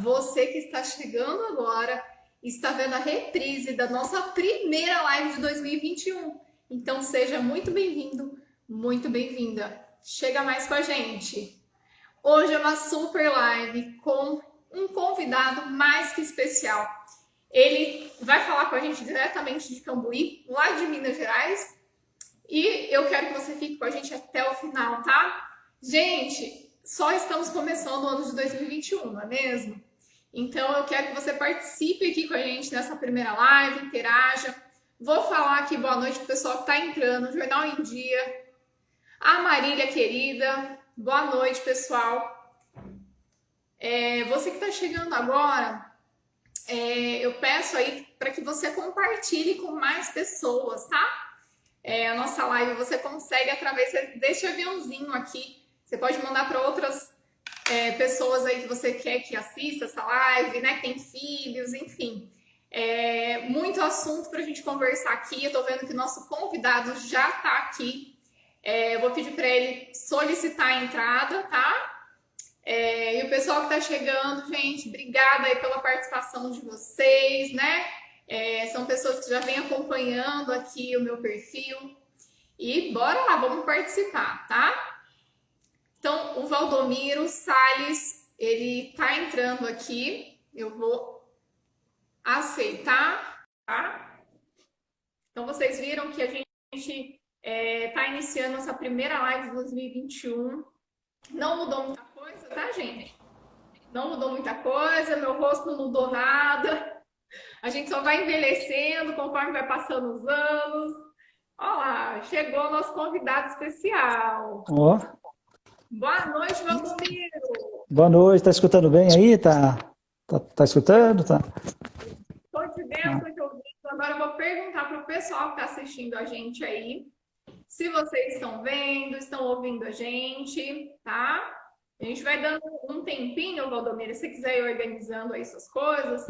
Você que está chegando agora está vendo a reprise da nossa primeira live de 2021. Então seja muito bem-vindo, muito bem-vinda. Chega mais com a gente. Hoje é uma super live com um convidado mais que especial. Ele vai falar com a gente diretamente de Cambuí, lá de Minas Gerais. E eu quero que você fique com a gente até o final, tá? Gente, só estamos começando o ano de 2021, não é mesmo? Então eu quero que você participe aqui com a gente nessa primeira live, interaja. Vou falar aqui boa noite pro pessoal que está entrando, Jornal em Dia. A Marília querida, boa noite, pessoal. Você que está chegando agora, eu peço aí para que você compartilhe com mais pessoas, tá? A nossa live você consegue através desse aviãozinho aqui. Você pode mandar para outras pessoas aí que você quer que assista essa live, né? Que tem filhos, enfim. Muito assunto para a gente conversar aqui. Eu tô vendo que o nosso convidado já está aqui. Eu vou pedir para ele solicitar a entrada, tá? E o pessoal que está chegando, gente, obrigada aí pela participação de vocês, né? São pessoas que já vêm acompanhando aqui o meu perfil. E bora lá, vamos participar, tá? Então, o Valdomiro Salles, ele tá entrando aqui. Eu vou aceitar, tá? Então, vocês viram que a gente tá iniciando essa primeira live de 2021. Não mudou muita coisa, tá, gente? Não mudou muita coisa, meu rosto não mudou nada. A gente só vai envelhecendo conforme vai passando os anos. Olha lá, chegou o nosso convidado especial. Ó, Boa noite, Valdomiro. boa noite, tá escutando bem aí? Tá escutando? Tá. Estou te vendo, estou te ouvindo. Agora eu vou perguntar para o pessoal que está assistindo a gente aí se vocês estão vendo, estão ouvindo a gente, tá? A gente vai dando um tempinho, Valdomiro, se você quiser ir organizando aí suas coisas.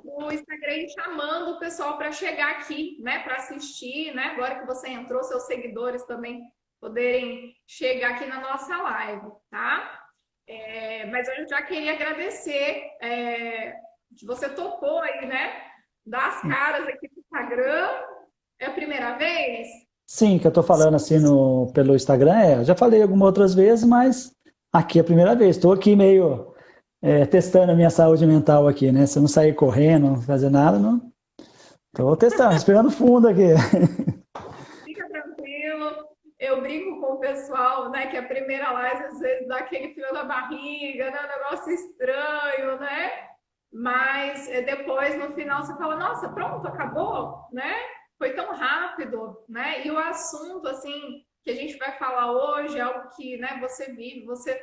O Instagram chamando o pessoal para chegar aqui, né, para assistir, né? Agora que você entrou, seus seguidores também poderem chegar aqui na nossa live, tá? Mas eu já queria agradecer que você topou aí, né? Dar as caras aqui no Instagram. É a primeira vez? Sim, que eu tô falando assim pelo Instagram, eu já falei algumas outras vezes, mas aqui é a primeira vez. Estou aqui meio testando a minha saúde mental aqui, né? Se eu não sair correndo, não fazer nada, não. Tô testando, respirando fundo aqui. Fica tranquilo. Eu brinco com o pessoal, né, que a primeira live às vezes dá aquele frio na barriga, né, um negócio estranho, né? Mas depois, no final, você fala, nossa, pronto, acabou, né? Foi tão rápido, né? E o assunto, assim, que a gente vai falar hoje é algo que, né, você vive, você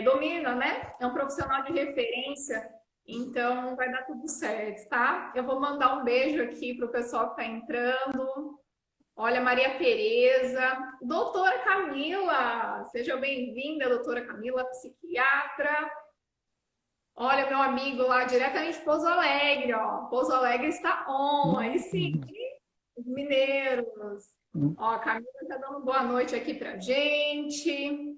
domina, né? É um profissional de referência, então vai dar tudo certo, tá? Eu vou mandar um beijo aqui pro pessoal que tá entrando. Olha, Maria Tereza, doutora Camila, seja bem-vinda, doutora Camila, psiquiatra. Olha, meu amigo lá, diretamente de Pouso Alegre, ó. Pouso Alegre está on, aí sim, os mineiros. Ó, a Camila tá dando boa noite aqui pra gente.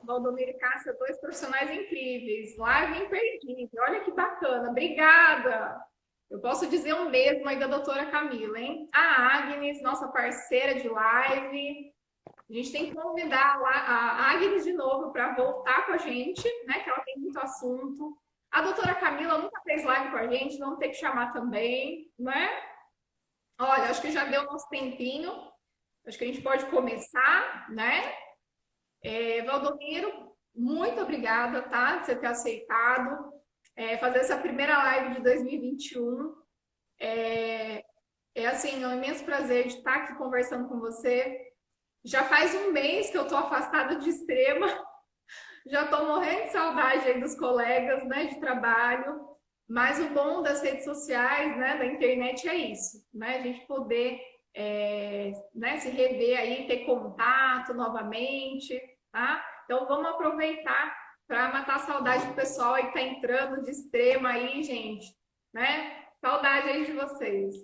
Valdomiro e Cássia, dois profissionais incríveis. Live imperdível. Olha que bacana. Obrigada. Eu posso dizer o mesmo aí da doutora Camila, hein? A Agnes, nossa parceira de live. A gente tem que convidar a Agnes de novo para voltar com a gente, né? Que ela tem muito assunto. A doutora Camila nunca fez live com a gente, vamos ter que chamar também, né? Olha, acho que já deu nosso tempinho. Acho que a gente pode começar, né? Valdomiro, muito obrigada, tá? De você ter aceitado fazer essa primeira live de 2021. Assim, é um imenso prazer de estar aqui conversando com você. Já faz um mês que eu tô afastada de Extrema. Já tô morrendo de saudade aí dos colegas, né, de trabalho. Mas o bom das redes sociais, né, da internet é isso, né? A gente poder né, se rever aí, ter contato novamente, tá? Então vamos aproveitar para matar a saudade do pessoal aí que tá entrando de Extrema aí, gente, né? Saudade aí de vocês.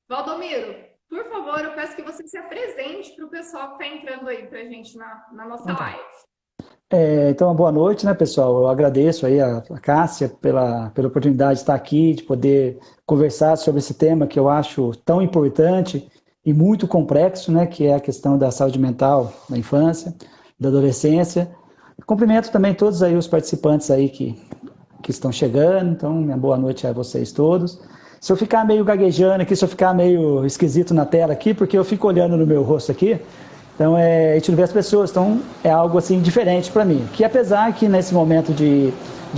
Valdomiro, por favor, eu peço que você se apresente para o pessoal que está entrando aí para a gente na nossa live. Então, boa noite, né, pessoal? Eu agradeço aí a Cássia pela oportunidade de estar aqui, de poder conversar sobre esse tema que eu acho tão importante e muito complexo, né, que é a questão da saúde mental na infância, da adolescência. Cumprimento também todos aí os participantes aí que estão chegando, então, minha boa noite a vocês todos. Se eu ficar meio gaguejando aqui, se eu ficar meio esquisito na tela aqui, porque eu fico olhando no meu rosto aqui, então, a gente não vê as pessoas, então é algo assim diferente para mim. Que apesar que nesse momento de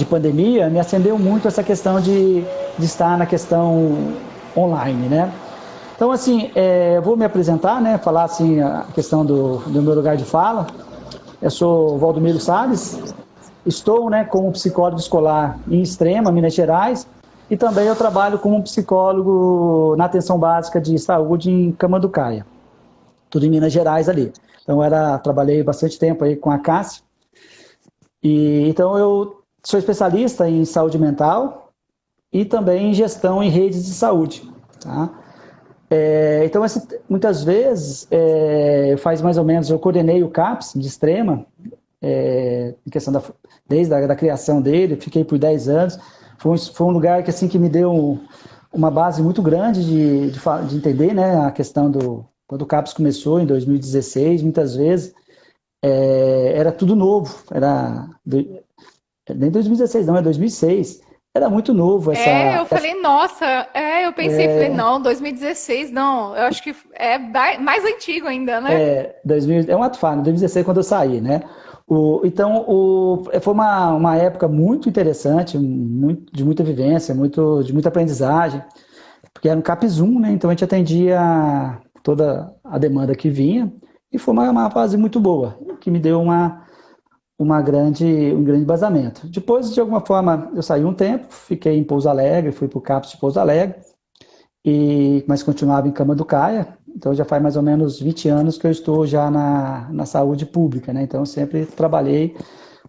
pandemia, me acendeu muito essa questão de estar na questão online, né? Então, assim, eu vou me apresentar, né? Falar assim a questão do meu lugar de fala. Eu sou Valdomiro Salles, estou, né, como psicólogo escolar em Extrema, Minas Gerais, e também eu trabalho como psicólogo na atenção básica de saúde em Camanducaia, tudo em Minas Gerais ali. Então, trabalhei bastante tempo aí com a Cássia. Então, eu sou especialista em saúde mental e também em gestão em redes de saúde. Tá? Então, muitas vezes, faz mais ou menos, eu coordenei o CAPS de Extrema, em questão desde a criação dele, fiquei por 10 anos. Foi um lugar que, assim, que me deu uma base muito grande de entender, né, a questão quando o CAPS começou, em 2016, muitas vezes, era tudo novo. Nem 2016, não, é 2006. Era muito novo Eu falei, nossa, eu pensei, falei, não, 2016, não, eu acho que é mais antigo ainda, né? 2000, é um ato falho, 2016 quando eu saí, né? Foi uma época muito interessante, de muita vivência, de muita aprendizagem, porque era um CAPS 1, né? Então a gente atendia toda a demanda que vinha, e foi uma fase muito boa, que me deu um grande embasamento. Depois, de alguma forma, eu saí um tempo, fiquei em Pouso Alegre, fui para o CAPS de Pouso Alegre, mas continuava em Camanducaia, então já faz mais ou menos 20 anos que eu estou já na saúde pública, né? Então eu sempre trabalhei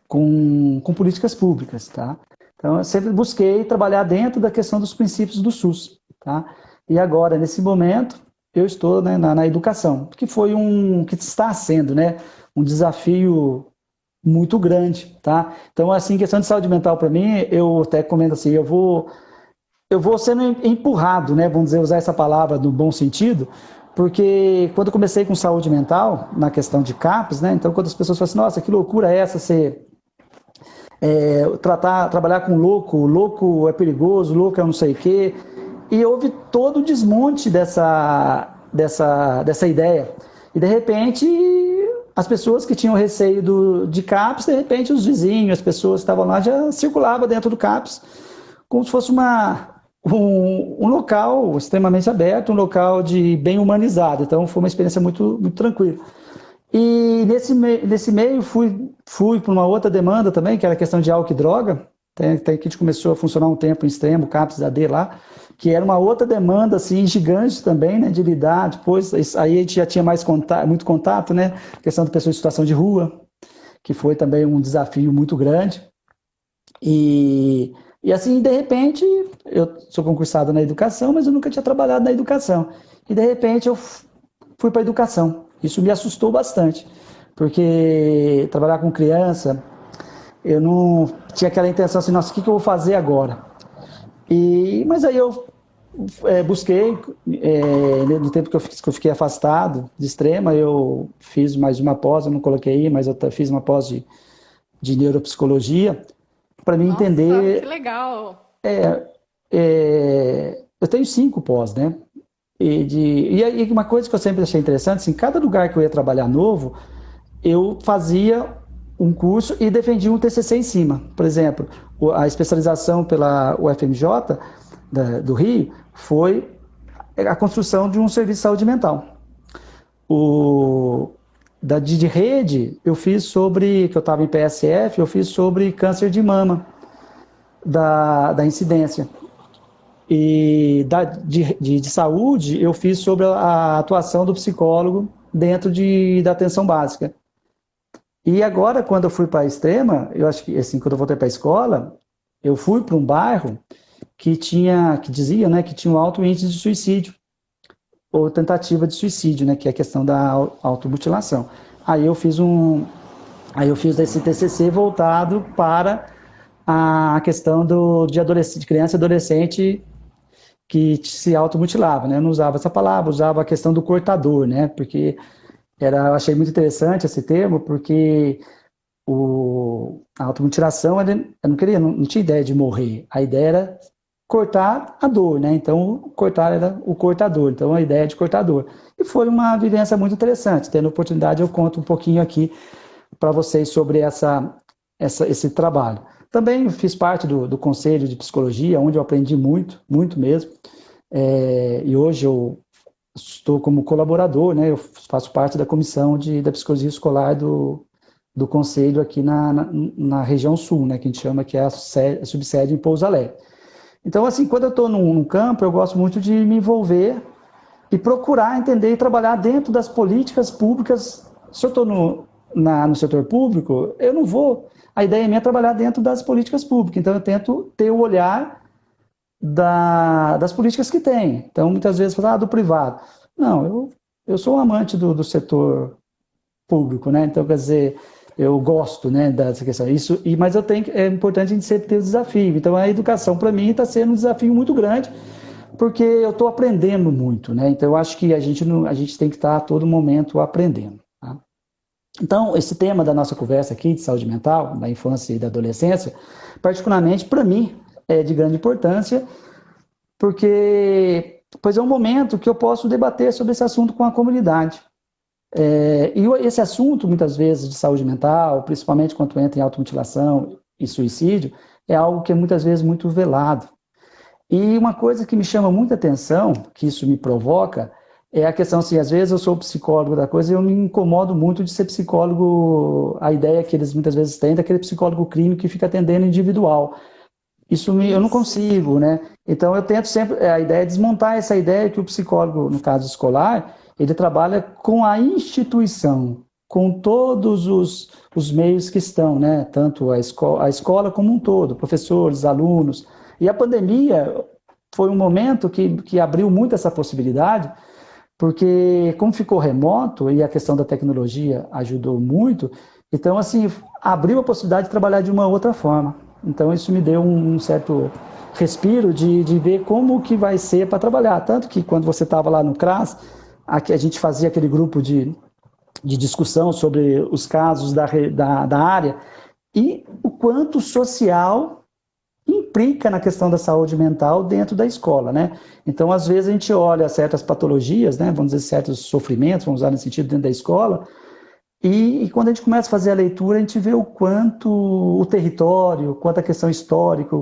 com políticas públicas, tá? Então eu sempre busquei trabalhar dentro da questão dos princípios do SUS, tá? E agora, nesse momento, eu estou, né, na educação, que que está sendo, né, um desafio muito grande, tá? Então, assim, questão de saúde mental para mim, eu até comento assim, eu vou sendo empurrado, né, vamos dizer, usar essa palavra no bom sentido, porque quando eu comecei com saúde mental, na questão de CAPS, né, então quando as pessoas falam assim, nossa, que loucura é essa, você trabalhar com louco é perigoso, louco é não sei o quê, e houve todo o desmonte dessa ideia. E de repente, as pessoas que tinham receio de CAPS, de repente os vizinhos, as pessoas que estavam lá já circulavam dentro do CAPS, como se fosse um local extremamente aberto, um local bem humanizado. Então foi uma experiência muito, muito tranquila. E nesse meio fui para uma outra demanda também, que era a questão de álcool e droga, até que a gente começou a funcionar um tempo em Extremo, CAPS AD lá, que era uma outra demanda assim, gigante também, né, de lidar. Depois, aí a gente já tinha muito contato, né, questão de pessoas em situação de rua, que foi também um desafio muito grande. E assim, de repente, eu sou concursado na educação, mas eu nunca tinha trabalhado na educação. E de repente eu fui para a educação. Isso me assustou bastante, porque trabalhar com criança, eu não tinha aquela intenção assim, nossa, o que eu vou fazer agora? Mas aí eu busquei, no tempo que eu fiquei afastado de Extrema, eu fiz mais uma pós, eu não coloquei aí, mas eu fiz uma pós de neuropsicologia, para mim Nossa, que entender. legal! Eu tenho 5 pós, né? E aí uma coisa que eu sempre achei interessante, assim, cada lugar que eu ia trabalhar novo, eu fazia um curso e defendia um TCC em cima. Por exemplo, a especialização pela UFMJ do Rio foi a construção de um serviço de saúde mental. De rede, eu fiz que eu estava em PSF, eu fiz sobre câncer de mama, da incidência. E de saúde, eu fiz sobre a atuação do psicólogo dentro da atenção básica. E agora, quando eu fui para a Extrema, eu acho que, assim, quando eu voltei para a escola, eu fui para um bairro que dizia, né, que tinha um alto índice de suicídio, ou tentativa de suicídio, né, que é a questão da automutilação. Aí eu fiz Aí eu fiz esse TCC voltado para a questão de criança e adolescente que se automutilava, né? Eu não usava essa palavra, usava a questão do cortador, né? Porque eu achei muito interessante esse termo, porque a automutilação, eu não queria, não tinha ideia de morrer. A ideia era cortar a dor, né? Então, cortar era o cortador. Então, a ideia de cortador. E foi uma vivência muito interessante. Tendo oportunidade, eu conto um pouquinho aqui para vocês sobre esse trabalho. Também fiz parte do Conselho de Psicologia, onde eu aprendi muito, muito mesmo. E hoje eu estou como colaborador, né? Eu faço parte da comissão da psicologia escolar do Conselho aqui na região sul, né? Que a gente chama que é a subsede em Pouso Alegre. Então, assim, quando eu estou num campo, eu gosto muito de me envolver e procurar entender e trabalhar dentro das políticas públicas. Se eu estou no setor público, eu não vou. A ideia minha é trabalhar dentro das políticas públicas. Então, eu tento ter o olhar das políticas que tem. Então, muitas vezes, falar do privado. Não, eu sou um amante do setor público, né? Então, quer dizer, eu gosto, né, dessa questão. Mas é importante a gente sempre ter o desafio. Então, a educação, para mim, está sendo um desafio muito grande, porque eu estou aprendendo muito, né? Então, eu acho que a gente tem que estar a todo momento aprendendo. Tá? Então, esse tema da nossa conversa aqui de saúde mental, da infância e da adolescência, particularmente para mim, é de grande importância, porque pois é um momento que eu posso debater sobre esse assunto com a comunidade. E esse assunto, muitas vezes, de saúde mental, principalmente quando entra em automutilação e suicídio, é algo que é muitas vezes muito velado. E uma coisa que me chama muita atenção, que isso me provoca, é a questão assim, às vezes eu sou psicólogo da coisa e eu me incomodo muito de ser psicólogo, a ideia que eles muitas vezes têm daquele psicólogo clínico que fica atendendo individual. Eu não consigo, né? Então eu tento sempre, a ideia é desmontar essa ideia que o psicólogo, no caso escolar, ele trabalha com a instituição, com todos os meios que estão, né? Tanto a escola como um todo, professores, alunos. E a pandemia foi um momento que abriu muito essa possibilidade, porque como ficou remoto e a questão da tecnologia ajudou muito, então assim, abriu a possibilidade de trabalhar de uma outra forma. Então isso me deu um certo respiro de ver como que vai ser para trabalhar. Tanto que quando você estava lá no CRAS, a gente fazia aquele grupo de discussão sobre os casos da área e o quanto social implica na questão da saúde mental dentro da escola, né? Então, às vezes, a gente olha certas patologias, né? Vamos dizer, certos sofrimentos, vamos usar nesse sentido, dentro da escola, e quando a gente começa a fazer a leitura, a gente vê o quanto o território, quanto a questão histórica,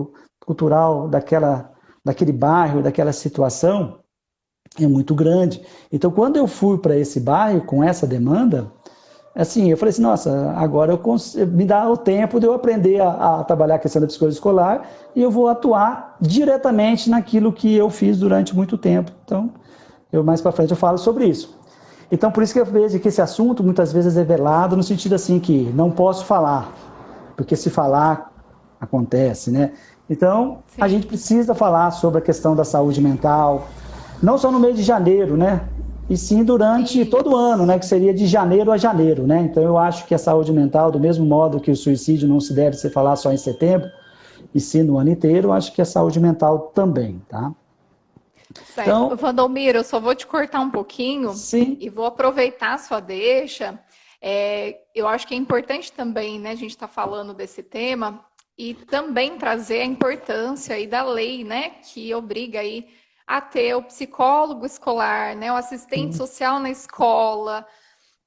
cultural daquele bairro, daquela situação, é muito grande. Então, quando eu fui para esse bairro com essa demanda, assim, eu falei assim, nossa, agora me dá o tempo de eu aprender a trabalhar a questão da psicologia escolar e eu vou atuar diretamente naquilo que eu fiz durante muito tempo. Então, mais para frente eu falo sobre isso. Então, por isso que eu vejo que esse assunto muitas vezes é velado no sentido assim que não posso falar, porque se falar, acontece, né? Então, a gente Sim. precisa falar sobre a questão da saúde mental, não só no mês de janeiro, né? E sim durante todo o ano, Isso. né? Que seria de janeiro a janeiro, né? Então, eu acho que a saúde mental, do mesmo modo que o suicídio não se deve se falar só em setembro, e sim no ano inteiro, eu acho que a saúde mental também, tá? Certo. Então, Vandomiro, eu só vou te cortar um pouquinho sim, e vou aproveitar a sua deixa. Eu acho que é importante também, né, a gente está falando desse tema e também trazer a importância aí da lei, né, que obriga aí a ter o psicólogo escolar, né, o assistente sim, social na escola,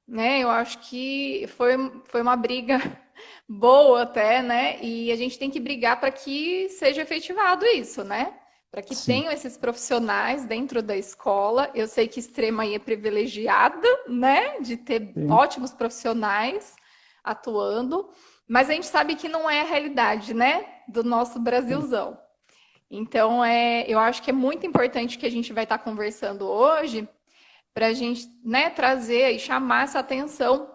né? Eu acho que foi uma briga boa até, né? E a gente tem que brigar para que seja efetivado isso, né? Para que sim, tenham esses profissionais dentro da escola. Eu sei que Extrema aí é privilegiada, né? De ter sim, ótimos profissionais atuando, mas a gente sabe que não é a realidade, né? Do nosso sim, Brasilzão. Então, eu acho que é muito importante que a gente vai estar conversando hoje para a gente, né, trazer e chamar essa atenção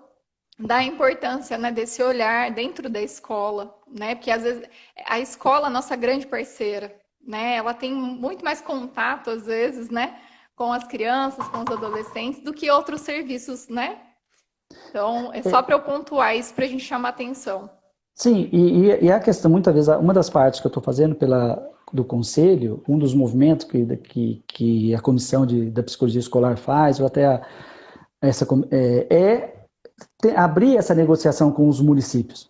da importância, né, desse olhar dentro da escola, né? Porque às vezes a escola é a nossa grande parceira, né? Ela tem muito mais contato às vezes, né, com as crianças, com os adolescentes do que outros serviços, né? Então, é só para eu pontuar isso para a gente chamar atenção. Sim, e a questão, muitas vezes, uma das partes que eu estou fazendo do conselho, um dos movimentos que a comissão da psicologia escolar faz, ou até abrir essa negociação com os municípios.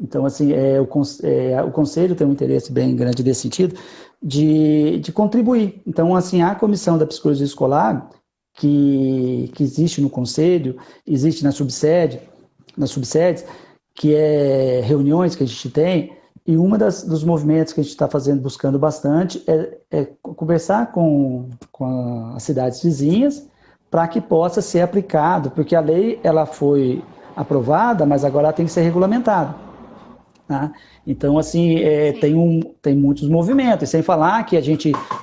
Então, assim, o conselho tem um interesse bem grande nesse sentido de contribuir. Então, assim, a comissão da psicologia escolar, que existe no conselho, existe nas subsedes, que é reuniões que a gente tem, e dos movimentos que a gente está fazendo, buscando bastante, é conversar com as cidades vizinhas para que possa ser aplicado, porque a lei ela foi aprovada, mas agora ela tem que ser regulamentada. Tá? Então, assim, tem muitos movimentos, e sem falar que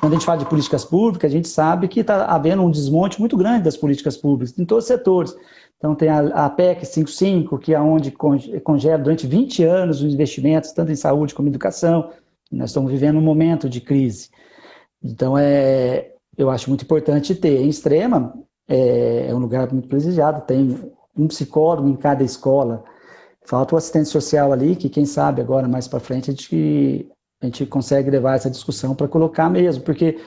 quando a gente fala de políticas públicas, a gente sabe que está havendo um desmonte muito grande das políticas públicas, em todos os setores. Então, tem a PEC 55, que é onde congela durante 20 anos os investimentos, tanto em saúde como em educação. Nós estamos vivendo um momento de crise. Então, eu acho muito importante ter. Em Extrema, é um lugar muito privilegiado, tem um psicólogo em cada escola. Falta o assistente social ali, que quem sabe agora, mais para frente, a gente consegue levar essa discussão para colocar mesmo, porque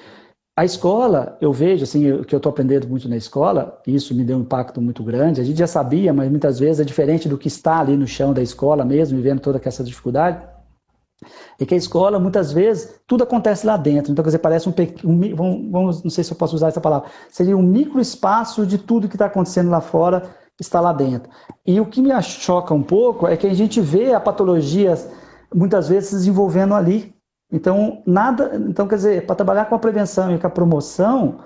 a escola, eu vejo, assim, o que eu estou aprendendo muito na escola, isso me deu um impacto muito grande, a gente já sabia, mas muitas vezes é diferente do que está ali no chão da escola mesmo, vivendo toda essa dificuldade, é que a escola, muitas vezes, tudo acontece lá dentro, então, quer dizer, parece não sei se eu posso usar essa palavra, seria um microespaço de tudo que está acontecendo lá fora, está lá dentro. E o que me choca um pouco é que a gente vê a patologia, muitas vezes, se desenvolvendo ali. Então, quer dizer, para trabalhar com a prevenção e com a promoção,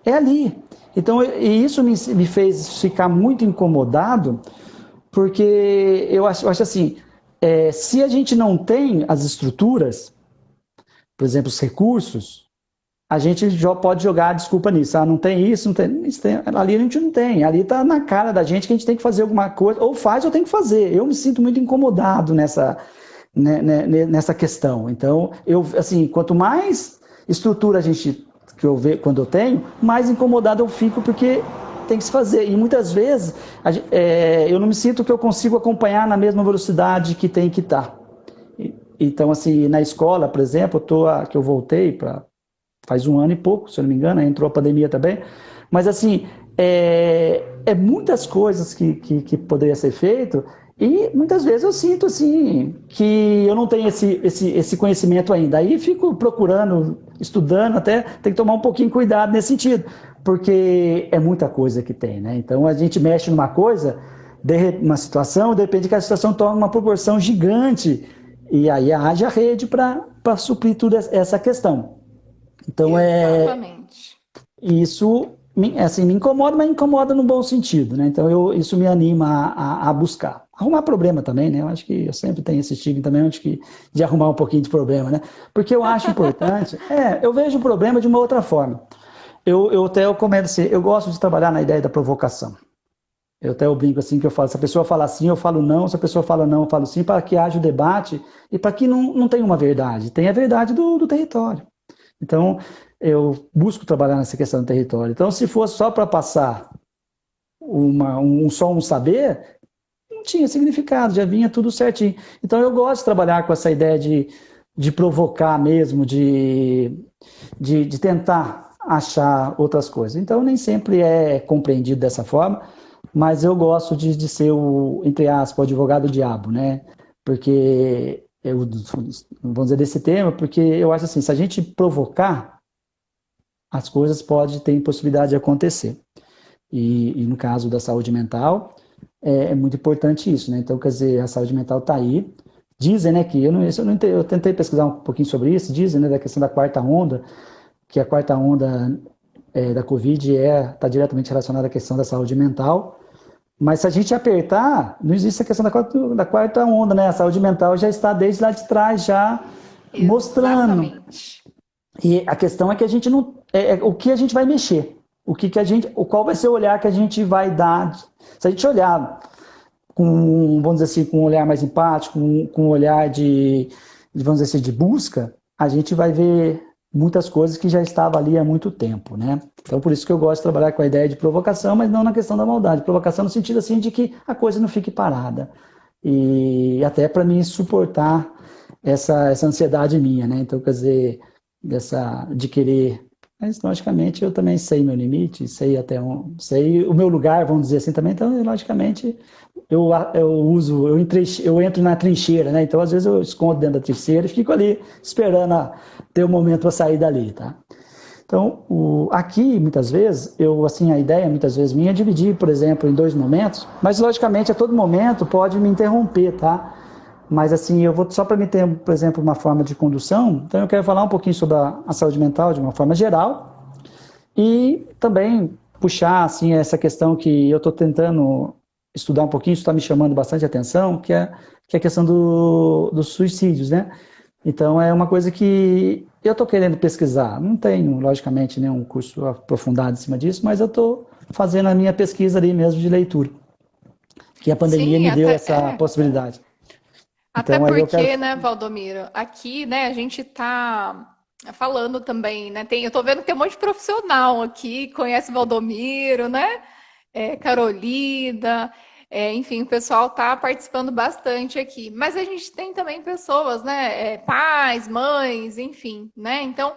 é ali. Então, e isso me fez ficar muito incomodado, porque eu acho assim, se a gente não tem as estruturas, por exemplo, os recursos, a gente pode jogar a desculpa nisso. Não tem isso, não tem isso. Ali a gente não tem. Ali está na cara da gente que a gente tem que fazer alguma coisa. Ou faz ou tem que fazer. Eu me sinto muito incomodado nessa questão. Então, assim, quanto mais estrutura que eu vejo quando eu tenho, mais incomodado eu fico porque tem que se fazer. E muitas vezes eu não me sinto que eu consigo acompanhar na mesma velocidade que tem que estar. Então, assim, na escola, por exemplo, que eu voltei faz 1 ano e pouco, se eu não me engano, entrou a pandemia também, mas assim, muitas coisas que poderia ser feito, e muitas vezes eu sinto assim, que eu não tenho esse conhecimento ainda, aí fico procurando, estudando, até tem que tomar um pouquinho de cuidado nesse sentido, porque é muita coisa que tem, né? Então a gente mexe numa coisa, uma situação, de repente que a situação toma uma proporção gigante, e aí haja rede para suprir toda essa questão. Então, Exatamente. Isso assim, me incomoda, mas incomoda no bom sentido, né? Então, isso me anima a buscar. Arrumar problema também, né? Eu acho que eu sempre tenho esse estigma também, de arrumar um pouquinho de problema, né? Porque eu acho importante, eu vejo o problema de uma outra forma. Eu comento assim, eu gosto de trabalhar na ideia da provocação. Eu brinco assim, que eu falo, se a pessoa fala sim, eu falo não, se a pessoa fala não, eu falo sim, para que haja o debate e para que não tenha uma verdade, tenha a verdade do território. Então, eu busco trabalhar nessa questão do território. Então, se fosse só para passar só um saber, não tinha significado, já vinha tudo certinho. Então, eu gosto de trabalhar com essa ideia de provocar mesmo, de tentar achar outras coisas. Então, nem sempre é compreendido dessa forma, mas eu gosto de ser entre aspas, o advogado do diabo, né? Porque vamos dizer desse tema, porque eu acho assim, se a gente provocar, as coisas podem ter possibilidade de acontecer. E no caso da saúde mental, é muito importante isso, né? Então, quer dizer, a saúde mental está aí. Dizem, né, que eu tentei pesquisar um pouquinho sobre isso, dizem, né, da questão da quarta onda, que a quarta onda da Covid está diretamente relacionada à questão da saúde mental. Mas se a gente apertar, não existe a questão da quarta onda, né? A saúde mental já está desde lá de trás, já mostrando. Exatamente. E a questão é que a gente não. O que a gente vai mexer? Qual vai ser o olhar que a gente vai dar? Se a gente olhar vamos dizer assim, com um olhar mais empático, com um olhar vamos dizer assim, de busca, a gente vai ver muitas coisas que já estavam ali há muito tempo, né? Então, por isso que eu gosto de trabalhar com a ideia de provocação, mas não na questão da maldade. Provocação no sentido, assim, de que a coisa não fique parada. E até para mim suportar essa ansiedade minha, né? Então, quer dizer, de querer... Mas, logicamente, eu também sei meu limite, sei o meu lugar, vamos dizer assim, também. Então, logicamente, eu entro na trincheira, né? Então, às vezes, eu escondo dentro da trincheira e fico ali esperando ter o momento para sair dali, tá? Então, aqui, muitas vezes, a ideia, muitas vezes, minha é dividir, por exemplo, em 2 momentos, mas, logicamente, a todo momento pode me interromper, tá? Mas, assim, eu vou só para me ter, por exemplo, uma forma de condução, então eu quero falar um pouquinho sobre a saúde mental de uma forma geral e também puxar, assim, essa questão que eu estou tentando estudar um pouquinho, isso está me chamando bastante atenção, que é a questão dos suicídios, né? Então, é uma coisa que eu estou querendo pesquisar. Não tenho, logicamente, nenhum curso aprofundado em cima disso, mas eu estou fazendo a minha pesquisa ali mesmo de leitura, que a pandemia Sim, me deu até essa possibilidade. até Então, aí eu quero... porque, né, Valdomiro, aqui, né, a gente tá falando também, né? Eu tô vendo que tem um monte de profissional aqui, conhece Valdomiro, né? Carolina, enfim, o pessoal tá participando bastante aqui. Mas a gente tem também pessoas, né? Pais, mães, enfim, né? Então,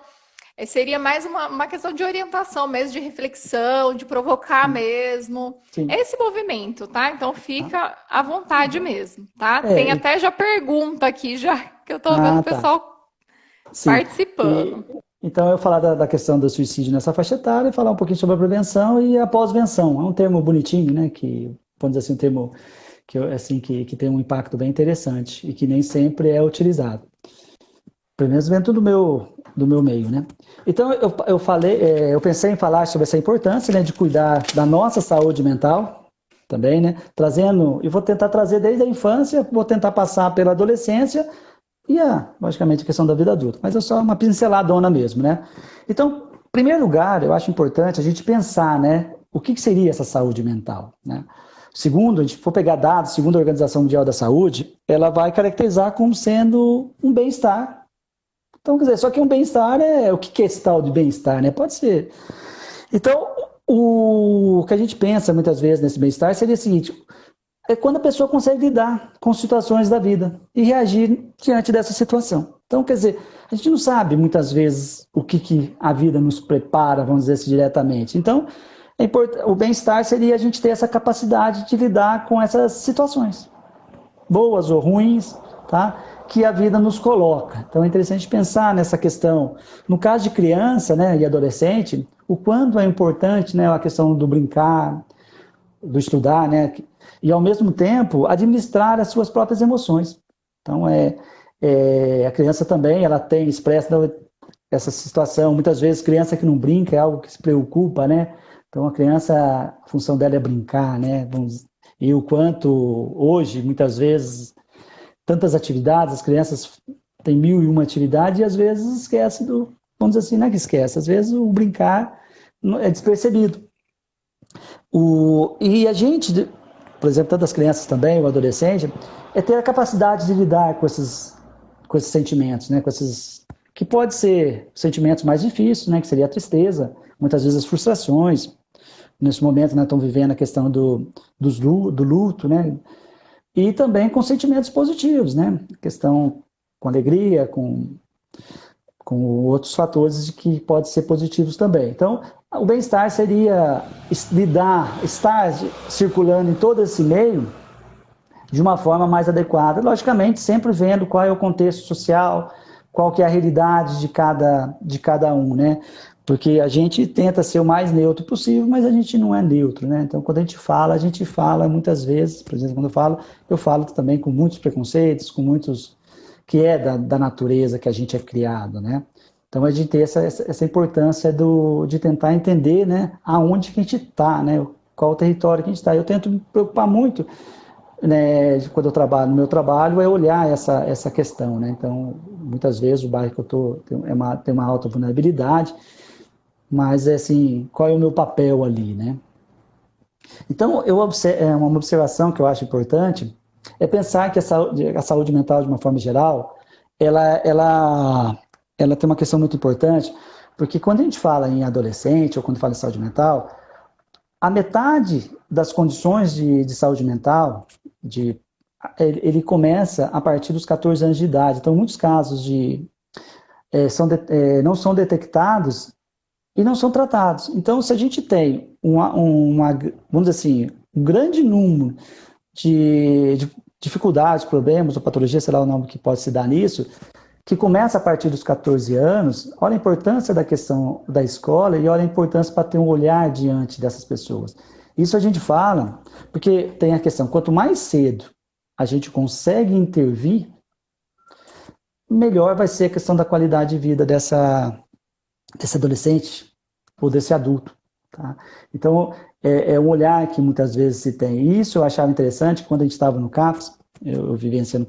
seria mais uma questão de orientação mesmo, de reflexão, de provocar Sim, mesmo sim. esse movimento, tá? Então Tá? fica à vontade mesmo, tá? Tem É, até já pergunta aqui, já que eu tô vendo o tá. pessoal Sim. participando. Então, eu falar da questão do suicídio nessa faixa etária, falar um pouquinho sobre a prevenção e a pós-venção. É um termo bonitinho, né? Que, vamos dizer assim, um termo que tem um impacto bem interessante e que nem sempre é utilizado. Pelo menos dentro do meu meio, né? Então, eu pensei em falar sobre essa importância, né, de cuidar da nossa saúde mental também, né? E vou tentar trazer desde a infância, vou tentar passar pela adolescência e, logicamente, a questão da vida adulta. Mas é só uma pinceladona mesmo, né? Então, em primeiro lugar, eu acho importante a gente pensar, né, o que seria essa saúde mental, né? Segundo, a gente for pegar dados, segundo a Organização Mundial da Saúde, ela vai caracterizar como sendo um bem-estar. Então, quer dizer, só que um bem-estar o que é esse tal de bem-estar, né? Pode ser. Então, o que a gente pensa muitas vezes nesse bem-estar seria o seguinte: é quando a pessoa consegue lidar com situações da vida e reagir diante dessa situação. Então, quer dizer, a gente não sabe muitas vezes o que a vida nos prepara, vamos dizer assim, diretamente. Então, o bem-estar seria a gente ter essa capacidade de lidar com essas situações, boas ou ruins, tá? Que a vida nos coloca. Então é interessante pensar nessa questão. No caso de criança, né, e adolescente, o quanto é importante, né, a questão do brincar, do estudar, né, e ao mesmo tempo administrar as suas próprias emoções. Então a criança também, ela expressa essa situação. Muitas vezes criança que não brinca é algo que se preocupa, né? Então a criança, a função dela é brincar, né? E o quanto hoje, muitas vezes, tantas atividades, as crianças têm 1001 atividades e às vezes esquece vamos dizer assim, não é que esquece, às vezes o brincar é despercebido. E a gente, por exemplo, tantas crianças também, o adolescente, é ter a capacidade de lidar com esses sentimentos, né? Que pode ser sentimentos mais difíceis, né? Que seria a tristeza, muitas vezes as frustrações. Nesse momento, né, estão vivendo a questão do luto, né? E também com sentimentos positivos, né? Questão com alegria, com outros fatores que podem ser positivos também. Então, o bem-estar seria estar circulando em todo esse meio de uma forma mais adequada. Logicamente, sempre vendo qual é o contexto social, qual que é a realidade de cada um, né? Porque a gente tenta ser o mais neutro possível, mas a gente não é neutro, né? Então, quando a gente fala muitas vezes, por exemplo, quando eu falo também com muitos preconceitos, com muitos que é da natureza que a gente é criado, né? Então, a gente tem essa importância de tentar entender, né, aonde que a gente está, né? Qual o território que a gente está. Eu tento me preocupar muito, né, quando eu trabalho, no meu trabalho, é olhar essa questão, né? Então, muitas vezes o bairro que eu estou tem uma alta vulnerabilidade, mas, assim, qual é o meu papel ali, né? Então, uma observação que eu acho importante é pensar que a saúde mental, de uma forma geral, ela ela tem uma questão muito importante, porque quando a gente fala em adolescente ou quando fala em saúde mental, a metade das condições de saúde mental, ele começa a partir dos 14 anos de idade. Então, muitos casos não são detectados e não são tratados. Então, se a gente tem vamos dizer assim, um grande número de dificuldades, problemas ou patologias, sei lá o nome que pode se dar nisso, que começa a partir dos 14 anos, olha a importância da questão da escola e olha a importância para ter um olhar diante dessas pessoas. Isso a gente fala, porque tem a questão, quanto mais cedo a gente consegue intervir, melhor vai ser a questão da qualidade de vida desse adolescente ou desse adulto. Tá? Então, é um olhar que muitas vezes se tem. E isso eu achava interessante quando a gente estava no CAPS, eu vivenciando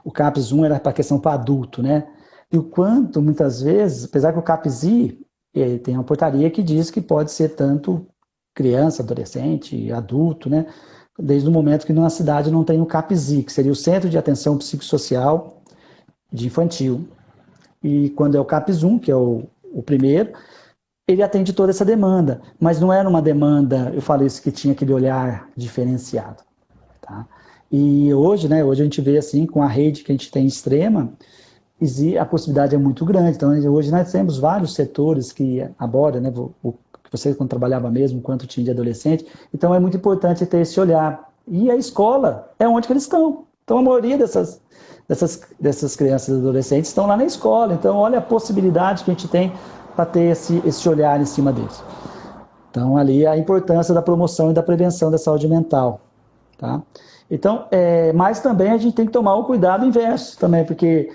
o CAPS 1 era para a questão para adulto, né? E o quanto, muitas vezes, apesar que o CAPS I tem uma portaria que diz que pode ser tanto criança, adolescente, adulto, né? Desde o momento que na cidade não tem o CAPS I, que seria o Centro de Atenção Psicossocial de Infantil. E quando é o CAPS 1, que é o primeiro, ele atende toda essa demanda, mas não era uma demanda, eu falei isso, que tinha aquele olhar diferenciado. Tá? E hoje, né, hoje a gente vê assim, com a rede que a gente tem extrema, a possibilidade é muito grande. Então, hoje nós temos vários setores que abordam, né, que você quando trabalhava mesmo, quanto tinha de adolescente. Então, é muito importante ter esse olhar. E a escola é onde que eles estão. Então, a maioria dessas crianças e adolescentes estão lá na escola. Então, olha a possibilidade que a gente tem para ter esse olhar em cima deles. Então, ali a importância da promoção e da prevenção da saúde mental. Tá? Então, mas também a gente tem que tomar o cuidado inverso também, porque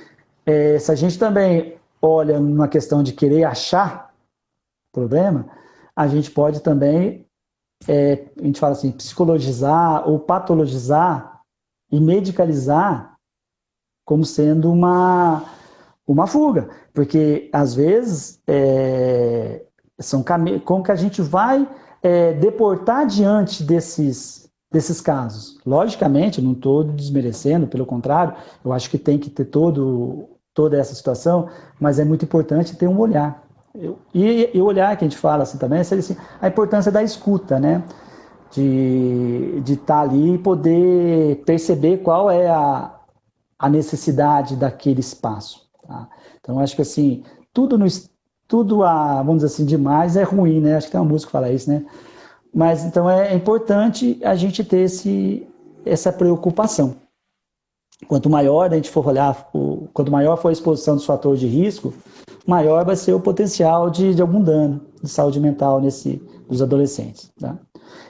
se a gente também olha numa questão de querer achar problema, a gente pode também, a gente fala assim, psicologizar ou patologizar e medicalizar como sendo uma fuga, porque às vezes como que a gente vai deportar diante desses casos. Logicamente, não estou desmerecendo, pelo contrário, eu acho que tem que ter toda essa situação, mas é muito importante ter um olhar. E o olhar que a gente fala assim também, assim, a importância da escuta, né? De estar ali e poder perceber qual é a necessidade daquele espaço. Tá? Então, acho que assim, vamos dizer assim, demais é ruim, né? Acho que tem uma música que fala isso, né? Mas, então, é importante a gente ter essa preocupação. Quanto maior a gente for olhar, quanto maior for a exposição dos fatores de risco, maior vai ser o potencial de algum dano de saúde mental dos adolescentes. Tá?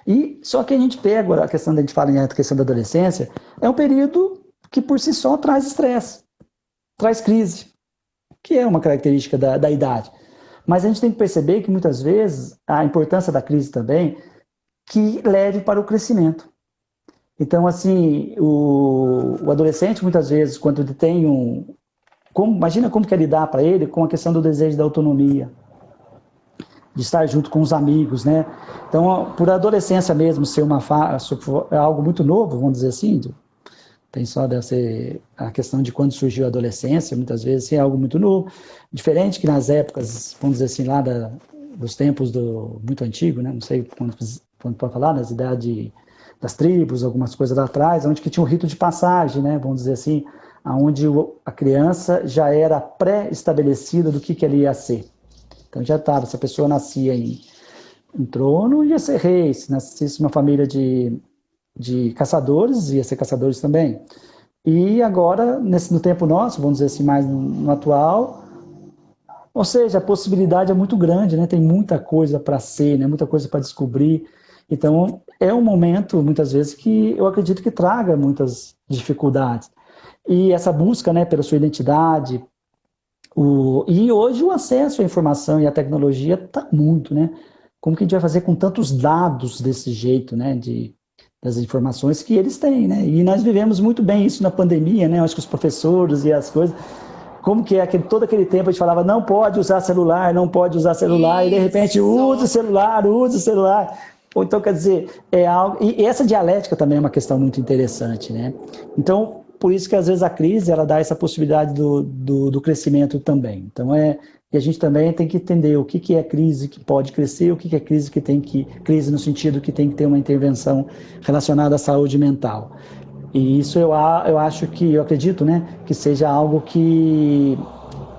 E só que a gente pega a questão, a gente fala em questão da adolescência, é um período que por si só traz estresse, traz crise, que é uma característica da idade. Mas a gente tem que perceber que muitas vezes a importância da crise também que leve para o crescimento. Então, assim, o adolescente, muitas vezes, quando ele tem imagina como que é lidar para ele com a questão do desejo da autonomia, de estar junto com os amigos, né? Então, por a adolescência mesmo ser algo muito novo, vamos dizer assim, tem só a questão de quando surgiu a adolescência, muitas vezes é algo muito novo, diferente que nas épocas, vamos dizer assim, lá dos tempos muito antigo, né? Não sei quando pode falar, nas idades das tribos, algumas coisas lá atrás, onde que tinha um rito de passagem, né? Vamos dizer assim, onde a criança já era pré-estabelecida do que ele ia ser. Então já estava, se a pessoa nascia em trono, ia ser rei, se nascesse uma família de caçadores, ia ser caçadores também. E agora, no tempo nosso, vamos dizer assim, mais no atual, ou seja, a possibilidade é muito grande, né? Tem muita coisa para ser, né? Muita coisa para descobrir. Então, é um momento, muitas vezes, que eu acredito que traga muitas dificuldades. E essa busca, né, pela sua identidade, e hoje o acesso à informação e à tecnologia está muito, né? Como que a gente vai fazer com tantos dados desse jeito, né? Das informações que eles têm, né? E nós vivemos muito bem isso na pandemia, né? Eu acho que os professores e as coisas, como que todo aquele tempo a gente falava, não pode usar celular, não pode usar celular, isso. E de repente usa o celular. Então, quer dizer, é algo. E essa dialética também é uma questão muito interessante, né? Então, por isso que às vezes a crise ela dá essa possibilidade do crescimento também. Então e a gente também tem que entender o que é crise que pode crescer, o que é crise que tem que crise no sentido que tem que ter uma intervenção relacionada à saúde mental. E isso eu acho que, eu acredito, né, que seja algo que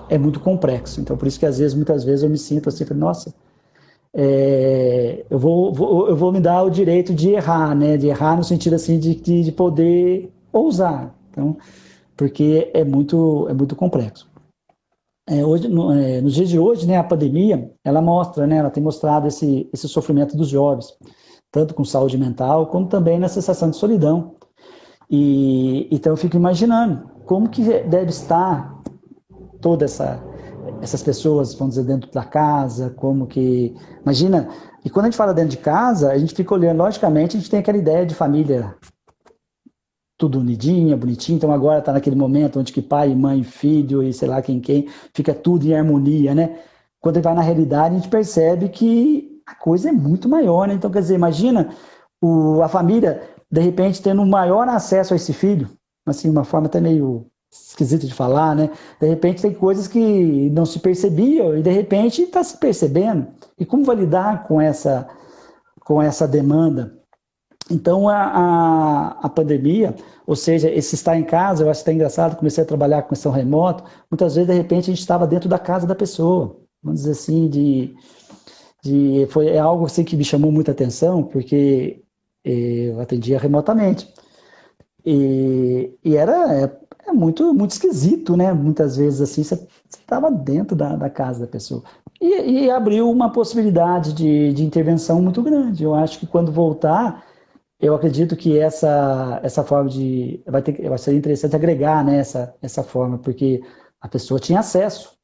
é muito complexo. Então, por isso que muitas vezes eu me sinto assim, nossa, eu vou me dar o direito de errar, né, de errar no sentido assim de poder ousar. Então, porque é muito complexo. Hoje, nos dias de hoje, né, a pandemia, ela mostra, né, ela tem mostrado esse sofrimento dos jovens, tanto com saúde mental, como também na sensação de solidão. Então eu fico imaginando como que deve estar todas essas pessoas, vamos dizer, dentro da casa, como que... Imagina, e quando a gente fala dentro de casa, a gente fica olhando, logicamente, a gente tem aquela ideia de família tudo unidinha, bonitinho, então agora está naquele momento onde que pai, mãe, filho e sei lá quem, fica tudo em harmonia, né? Quando vai na realidade, a gente percebe que a coisa é muito maior, né? Então, quer dizer, imagina a família, de repente, tendo um maior acesso a esse filho, assim, uma forma até meio esquisita de falar, né? De repente tem coisas que não se percebiam e de repente está se percebendo. E como vai lidar com essa demanda? Então, a pandemia, ou seja, esse estar em casa, eu acho que está engraçado, comecei a trabalhar com questão remoto, muitas vezes, de repente, a gente estava dentro da casa da pessoa, vamos dizer assim, é algo assim que me chamou muita atenção, porque eu atendia remotamente, e é muito, muito esquisito, né? Muitas vezes, assim, você estava dentro da casa da pessoa. E abriu uma possibilidade de intervenção muito grande. Eu acho que quando voltar, eu acredito que essa forma vai ser interessante agregar, né, essa forma, porque a pessoa tinha acesso.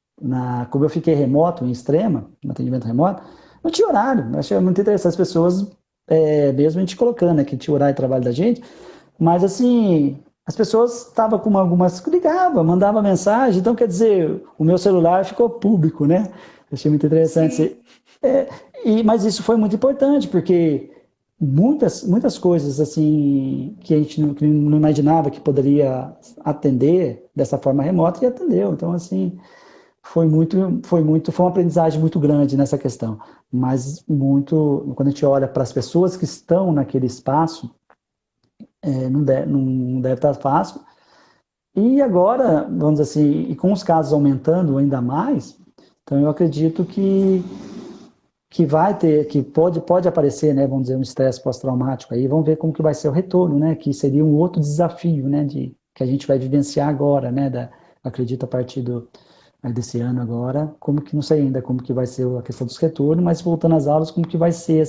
Como eu fiquei remoto, em extrema, no atendimento remoto, não tinha horário. Eu achei muito interessante as pessoas, mesmo a gente colocando, né, que tinha horário de trabalho da gente, mas assim, as pessoas estavam com algumas, ligavam, mandavam mensagem, então quer dizer, o meu celular ficou público, né? Eu achei muito Sim. interessante. É, mas isso foi muito importante, porque muitas coisas assim que a gente que não imaginava que poderia atender dessa forma remota e atendeu. Então assim foi uma aprendizagem muito grande nessa questão. Mas muito quando a gente olha para as pessoas que estão naquele espaço, não deve estar fácil. E agora, vamos dizer assim, e com os casos aumentando ainda mais, então eu acredito que vai ter, que pode aparecer, né, vamos dizer, um estresse pós-traumático aí, vamos ver como que vai ser o retorno, né, que seria um outro desafio, né, que a gente vai vivenciar agora, né, acredito a partir desse ano agora, como que, não sei ainda como que vai ser a questão dos retornos, mas voltando às aulas, como que vai ser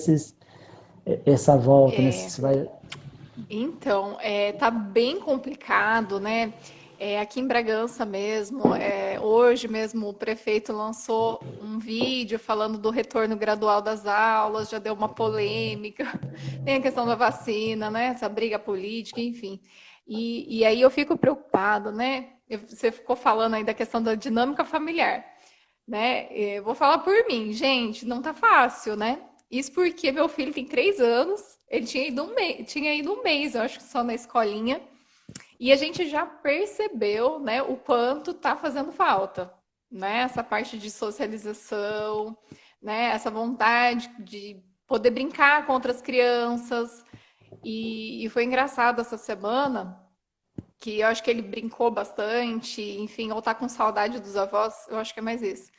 essa volta, né, É, se vai... então, tá bem complicado, né? Aqui em Bragança mesmo, hoje mesmo o prefeito lançou um vídeo falando do retorno gradual das aulas, já deu uma polêmica, tem a questão da vacina, né? Essa briga política, enfim. E aí eu fico preocupada, né? Você ficou falando aí da questão da dinâmica familiar, né? Eu vou falar por mim, gente, não tá fácil, né? Isso porque meu filho tem 3 anos, ele tinha ido um mês, eu acho que só na escolinha, e a gente já percebeu, né, o quanto tá fazendo falta, né? Essa parte de socialização, né? Essa vontade de poder brincar com outras crianças. E foi engraçado essa semana, que eu acho que ele brincou bastante, enfim, ou tá com saudade dos avós, eu acho que é mais isso.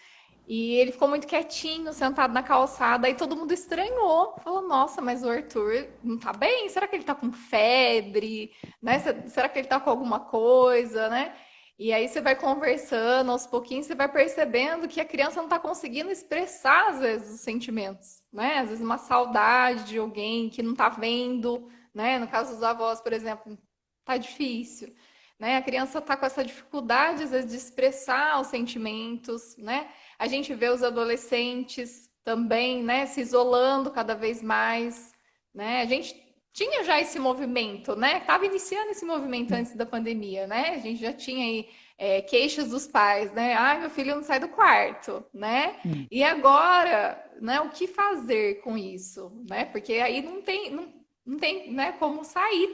E ele ficou muito quietinho, sentado na calçada, aí todo mundo estranhou. Falou, nossa, mas o Arthur não tá bem? Será que ele tá com febre? Né? Será que ele tá com alguma coisa, né? E aí você vai conversando, aos pouquinhos você vai percebendo que a criança não tá conseguindo expressar, às vezes, os sentimentos, né? Às vezes uma saudade de alguém que não tá vendo, né? No caso dos avós, por exemplo, tá difícil, né? A criança tá com essa dificuldade, às vezes, de expressar os sentimentos, né? A gente vê os adolescentes também, né, se isolando cada vez mais, né? A gente tinha já esse movimento, né? Estava iniciando esse movimento antes da pandemia, né? A gente já tinha aí queixas dos pais, né? Ai, meu filho não sai do quarto, né? E agora, né? O que fazer com isso, né? Porque aí não tem, né? Como sair,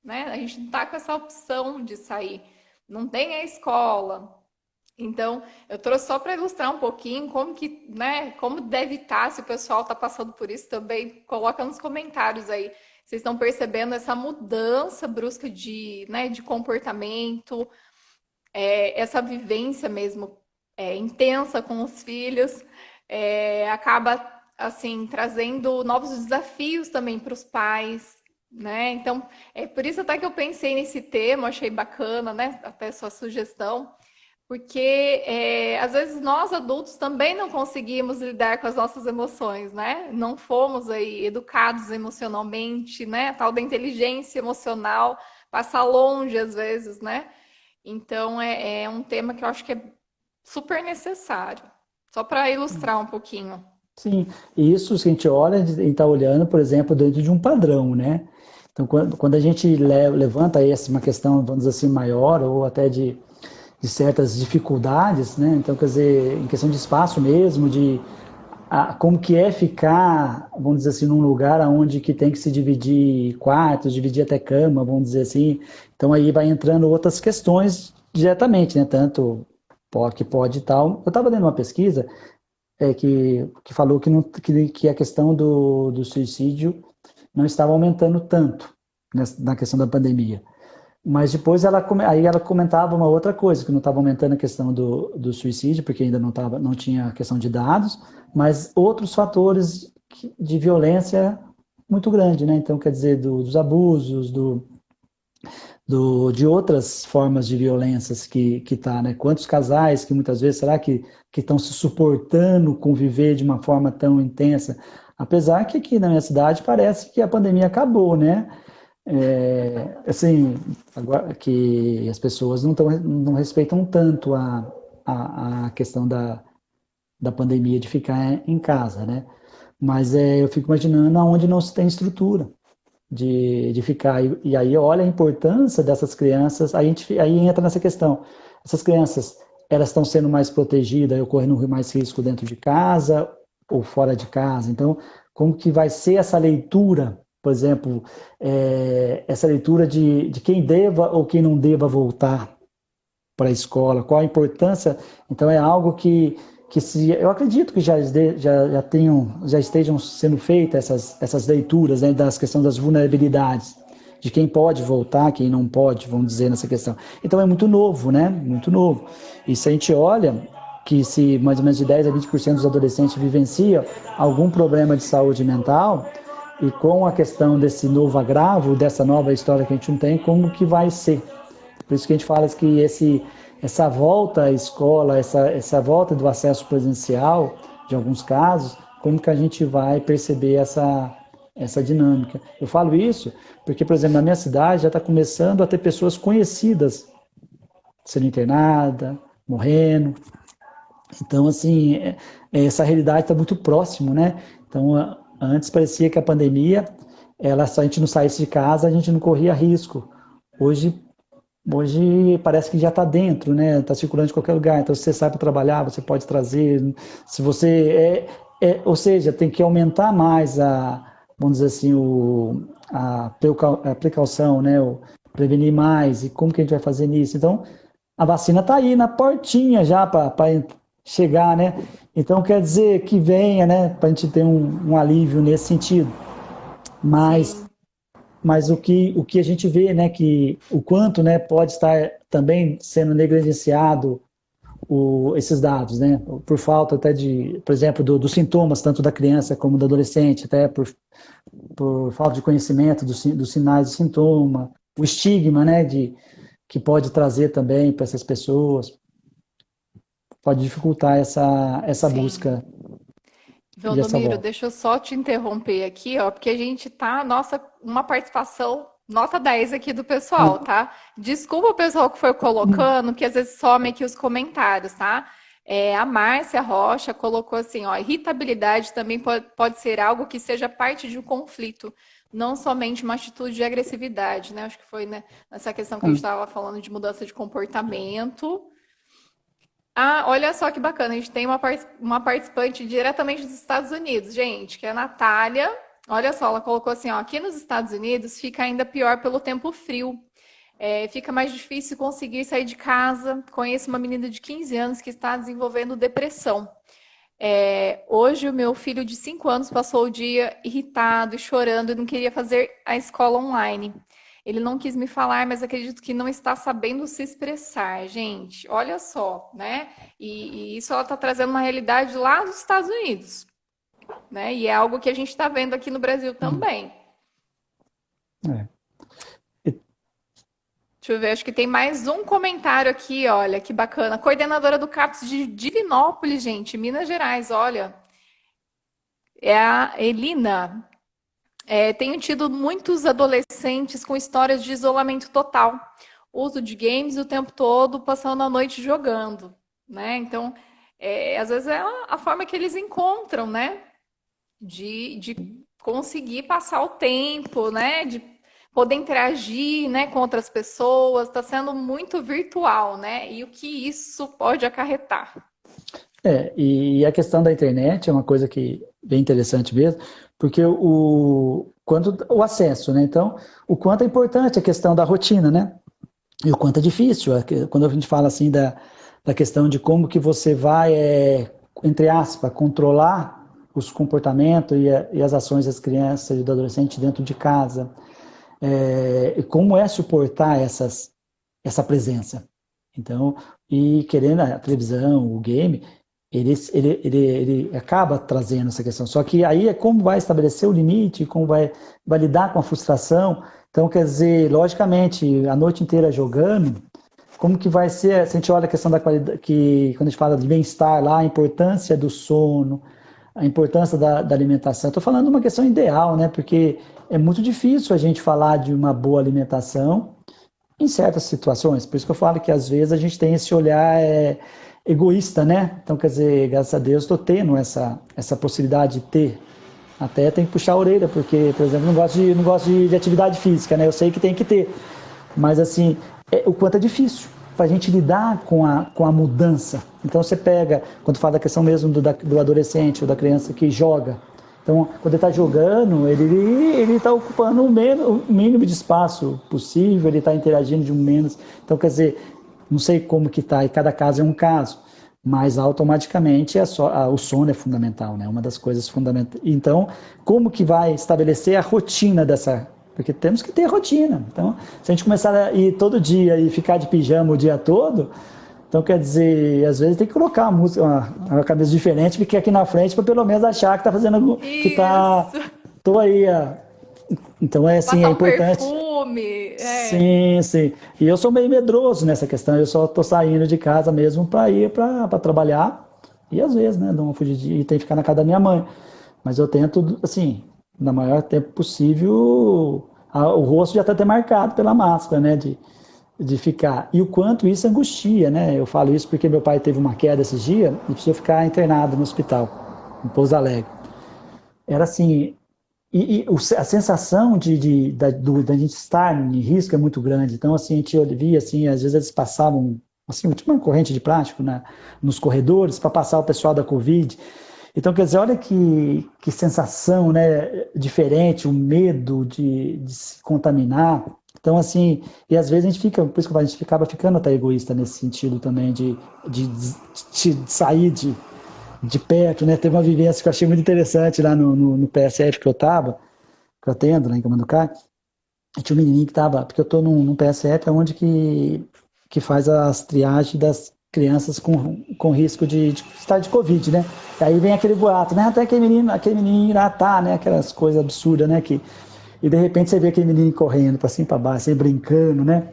né? A gente não tá com essa opção de sair. Não tem a escola. Então, eu trouxe só para ilustrar um pouquinho como que, né, como deve estar, se o pessoal está passando por isso também, coloca nos comentários aí. Vocês estão percebendo essa mudança brusca de, né, de comportamento, essa vivência mesmo intensa com os filhos, acaba assim trazendo novos desafios também para os pais, né? Então, é por isso até que eu pensei nesse tema, achei bacana, né? Até sua sugestão. Porque às vezes nós adultos também não conseguimos lidar com as nossas emoções, né? Não fomos aí educados emocionalmente, né? A tal da inteligência emocional passa longe às vezes, né? Então é um tema que eu acho que é super necessário. Só para ilustrar um pouquinho. Sim, e isso se a gente olha, a gente está olhando, por exemplo, dentro de um padrão, né? Então, quando a gente levanta essa uma questão, vamos dizer assim, maior, ou até de certas dificuldades, né? Então, quer dizer, em questão de espaço mesmo, como que é ficar, vamos dizer assim, num lugar onde que tem que se dividir quartos, dividir até cama, vamos dizer assim. Então, aí vai entrando outras questões diretamente, né? Tanto que pode e tal. Eu estava lendo uma pesquisa que falou que, não, que a questão do suicídio não estava aumentando tanto na questão da pandemia. Mas depois aí ela comentava uma outra coisa, que não estava aumentando a questão do suicídio, porque ainda não tinha a questão de dados, mas outros fatores de violência muito grande, né? Então, quer dizer, dos abusos, de outras formas de violências que tá, né? Quantos casais que muitas vezes, será que estão se suportando conviver de uma forma tão intensa? Apesar que aqui na minha cidade parece que a pandemia acabou, né? Assim, agora que as pessoas não respeitam tanto a questão da pandemia de ficar em casa, né? Mas eu fico imaginando aonde não se tem estrutura de ficar. E aí olha a importância dessas crianças, aí entra nessa questão. Essas crianças, elas estão sendo mais protegidas, ocorrendo mais risco dentro de casa ou fora de casa. Então, como que vai ser essa leitura, por exemplo, essa leitura de quem deva ou quem não deva voltar para a escola, qual a importância? Então, é algo que eu acredito que já estejam sendo feitas essas leituras, né, das questões das vulnerabilidades, de quem pode voltar, quem não pode, vamos dizer, nessa questão. Então é muito novo, né? Muito novo. E se a gente olha que se mais ou menos de 10 a 20% dos adolescentes vivenciam algum problema de saúde mental, e com a questão desse novo agravo, dessa nova história que a gente não tem, como que vai ser? Por isso que a gente fala que essa volta à escola, essa volta do acesso presencial, de alguns casos, como que a gente vai perceber essa dinâmica? Eu falo isso porque, por exemplo, na minha cidade já está começando a ter pessoas conhecidas sendo internadas, morrendo. Então, assim, essa realidade está muito próximo, né? Então, antes parecia que a pandemia, se a gente não saísse de casa, a gente não corria risco. Hoje parece que já está dentro, né? Está circulando em qualquer lugar. Então, se você sai para trabalhar, você pode trazer. Se você ou seja, tem que aumentar mais vamos dizer assim, a precaução, né? Prevenir mais. E como que a gente vai fazer nisso? Então, a vacina está aí na portinha já para chegar, né? Então, quer dizer que venha, né? Para a gente ter um alívio nesse sentido. Mas Sim. mas o que a gente vê, né, que o quanto, né, pode estar também sendo negligenciado esses dados, né, por falta até por exemplo, dos sintomas, tanto da criança como do adolescente, até por falta de conhecimento dos sinais de sintoma, o estigma, né, que pode trazer também para essas pessoas, pode dificultar essa Sim. busca e essa Valdomiro, volta. deixa eu só te interromper aqui, ó, porque a gente tá, nossa, uma participação nota 10 aqui do pessoal, tá? Desculpa o pessoal que foi colocando, que às vezes some aqui os comentários, tá? A Márcia Rocha colocou assim, ó, irritabilidade também pode ser algo que seja parte de um conflito, não somente uma atitude de agressividade, né? Acho que foi, né, nessa questão que a gente estava falando de mudança de comportamento. Ah, olha só que bacana, a gente tem uma participante diretamente dos Estados Unidos, gente, que é a Natália. Olha só, ela colocou assim, ó, aqui nos Estados Unidos fica ainda pior pelo tempo frio. Fica mais difícil conseguir sair de casa. Conheço uma menina de 15 anos que está desenvolvendo depressão. Hoje o meu filho de 5 anos passou o dia irritado e chorando e não queria fazer a escola online. Ele não quis me falar, mas acredito que não está sabendo se expressar, gente. Olha só, né? E isso ela está trazendo uma realidade lá dos Estados Unidos, né? E é algo que a gente está vendo aqui no Brasil Hum, também. é. E- Deixa eu ver, acho que tem mais um comentário aqui, olha, que bacana. Coordenadora do CAPS de Divinópolis, gente, Minas Gerais, olha. É a Elina. Tenho tido muitos adolescentes com histórias de isolamento total, uso de games o tempo todo, passando a noite jogando, né? Então, às vezes é a forma que eles encontram, né? De conseguir passar o tempo, né? De poder interagir, né, com outras pessoas. Está sendo muito virtual, né? E o que isso pode acarretar? e a questão da internet é uma coisa que é bem interessante mesmo, porque quando, o acesso, né? Então, o quanto é importante a questão da rotina, né? E o quanto é difícil, quando a gente fala assim da questão de como que você vai, entre aspas, controlar os comportamentos e as ações das crianças e do adolescente dentro de casa, e como é suportar essa presença. Então, e querendo a televisão, o game, ele acaba trazendo essa questão. Só que aí é como vai estabelecer o limite, como vai lidar com a frustração. Então, quer dizer, logicamente, a noite inteira jogando, como que vai ser, se a gente olha a questão da qualidade, que quando a gente fala de bem-estar lá, a importância do sono, a importância da alimentação. Estou falando de uma questão ideal, né? Porque é muito difícil a gente falar de uma boa alimentação em certas situações. Por isso que eu falo que às vezes a gente tem esse olhar egoísta, né? Então, quer dizer, graças a Deus estou tendo essa possibilidade de ter. Até tem que puxar a orelha, porque, por exemplo, não gosto de atividade física, né? Eu sei que tem que ter. Mas, assim, o quanto é difícil para a gente lidar com a mudança. Então, você pega, quando fala da questão mesmo do adolescente ou da criança que joga. Então, quando ele está jogando, ele está ocupando o mínimo de espaço possível, ele está interagindo de um menos. Então, quer dizer, não sei como que está, e cada caso é um caso, mas automaticamente o sono é fundamental, né? Uma das coisas fundamentais. Então, como que vai estabelecer a rotina dessa? Porque temos que ter rotina. Então, se a gente começar a ir todo dia e ficar de pijama o dia todo, então quer dizer, às vezes tem que colocar uma camisa diferente, ficar aqui na frente para pelo menos achar que está fazendo, que está, Isso! tô aí. Então é assim, é Passar um importante. perfume. Sim, sim. E eu sou meio medroso nessa questão. Eu só tô saindo de casa mesmo para ir para trabalhar. E às vezes, né, dou uma fugidinha e tem que ficar na casa da minha mãe. Mas eu tento, assim, na maior tempo possível, o rosto já está até marcado pela máscara, né, de ficar. E o quanto isso angustia, né? Eu falo isso porque meu pai teve uma queda esses dias e precisou ficar internado no hospital, em Pouso Alegre. Era assim, a sensação da gente estar em risco é muito grande. Então, assim, a gente via, assim, às vezes eles passavam, assim, tipo uma corrente de plástico nos corredores para passar o pessoal da Covid. Então, quer dizer, olha que sensação, né, diferente, o medo de se contaminar. Então, assim, e às vezes a gente fica, por isso que a gente ficava ficando até egoísta nesse sentido também, de sair de perto, né? Teve uma vivência que eu achei muito interessante lá no PSF que eu estava, que eu atendo lá em Camanducaia, e tinha um menininho que estava, porque eu estou num PSF onde que faz as triagens das crianças com risco de estar de Covid, né? E aí vem aquele boato, né? Até aquele menino lá tá, né? Aquelas coisas absurdas, né? E de repente você vê aquele menino correndo para cima e para baixo, assim, brincando, né?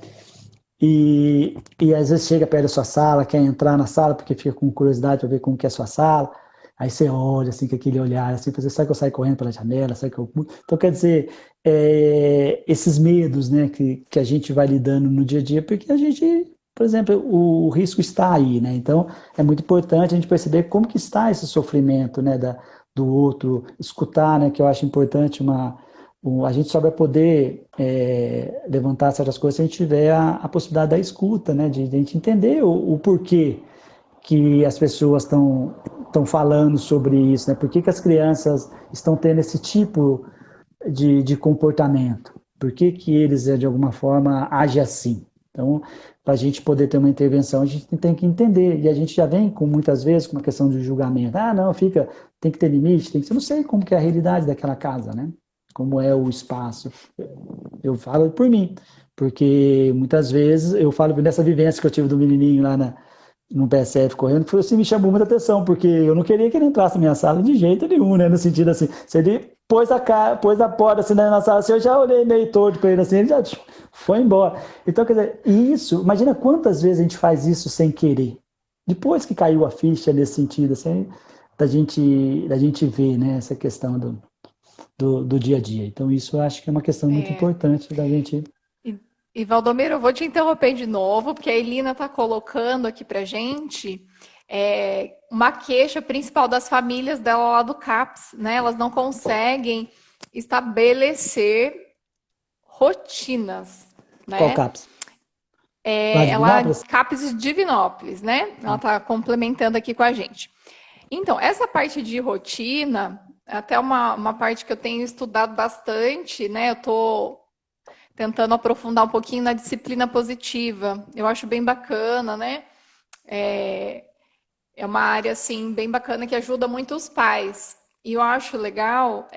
E às vezes chega perto da sua sala, quer entrar na sala porque fica com curiosidade para ver como que é a sua sala. Aí você olha assim com aquele olhar, assim, você sabe que eu saio correndo pela janela, sabe que eu... Então, quer dizer, esses medos, né, que a gente vai lidando no dia a dia, porque a gente, por exemplo, o risco está aí, né? Então, é muito importante a gente perceber como que está esse sofrimento, né, do outro, escutar, né, que eu acho importante a gente só vai poder levantar certas coisas se a gente tiver a possibilidade da escuta, né? De a gente entender o porquê que as pessoas estão falando sobre isso, né? Por que as crianças estão tendo esse tipo de comportamento? Por que que eles, de alguma forma, agem assim? Então, para a gente poder ter uma intervenção, a gente tem que entender. E a gente já vem com, muitas vezes, com uma questão de julgamento. Ah, não, tem que ter limite, tem que... Eu não sei como que é a realidade daquela casa, né? Como é o espaço. Eu falo por mim, porque muitas vezes eu falo nessa vivência que eu tive do menininho lá no PSF correndo, que foi assim, me chamou muita atenção, porque eu não queria que ele entrasse na minha sala de jeito nenhum, né? No sentido assim, se ele pôs a porta assim na sala, assim, eu já olhei meio torto para ele assim, ele já foi embora. Então, quer dizer, isso, imagina quantas vezes a gente faz isso sem querer. Depois que caiu a ficha nesse sentido, assim, da gente ver, né, essa questão do dia a dia. Então, isso eu acho que é uma questão muito É. importante da gente. E, e Valdomiro, eu vou te interromper de novo, porque a Elina está colocando aqui pra gente uma queixa principal das famílias dela lá do CAPS, né? Elas não conseguem estabelecer rotinas, Qual né? CAPS? Lá de Ela, Divinópolis? CAPS de Divinópolis, né? Ela está complementando aqui com a gente. Então, essa parte de rotina, até uma parte que eu tenho estudado bastante, né? Eu estou tentando aprofundar um pouquinho na disciplina positiva. Eu acho bem bacana, né? É uma área, assim, bem bacana que ajuda muito os pais. E eu acho legal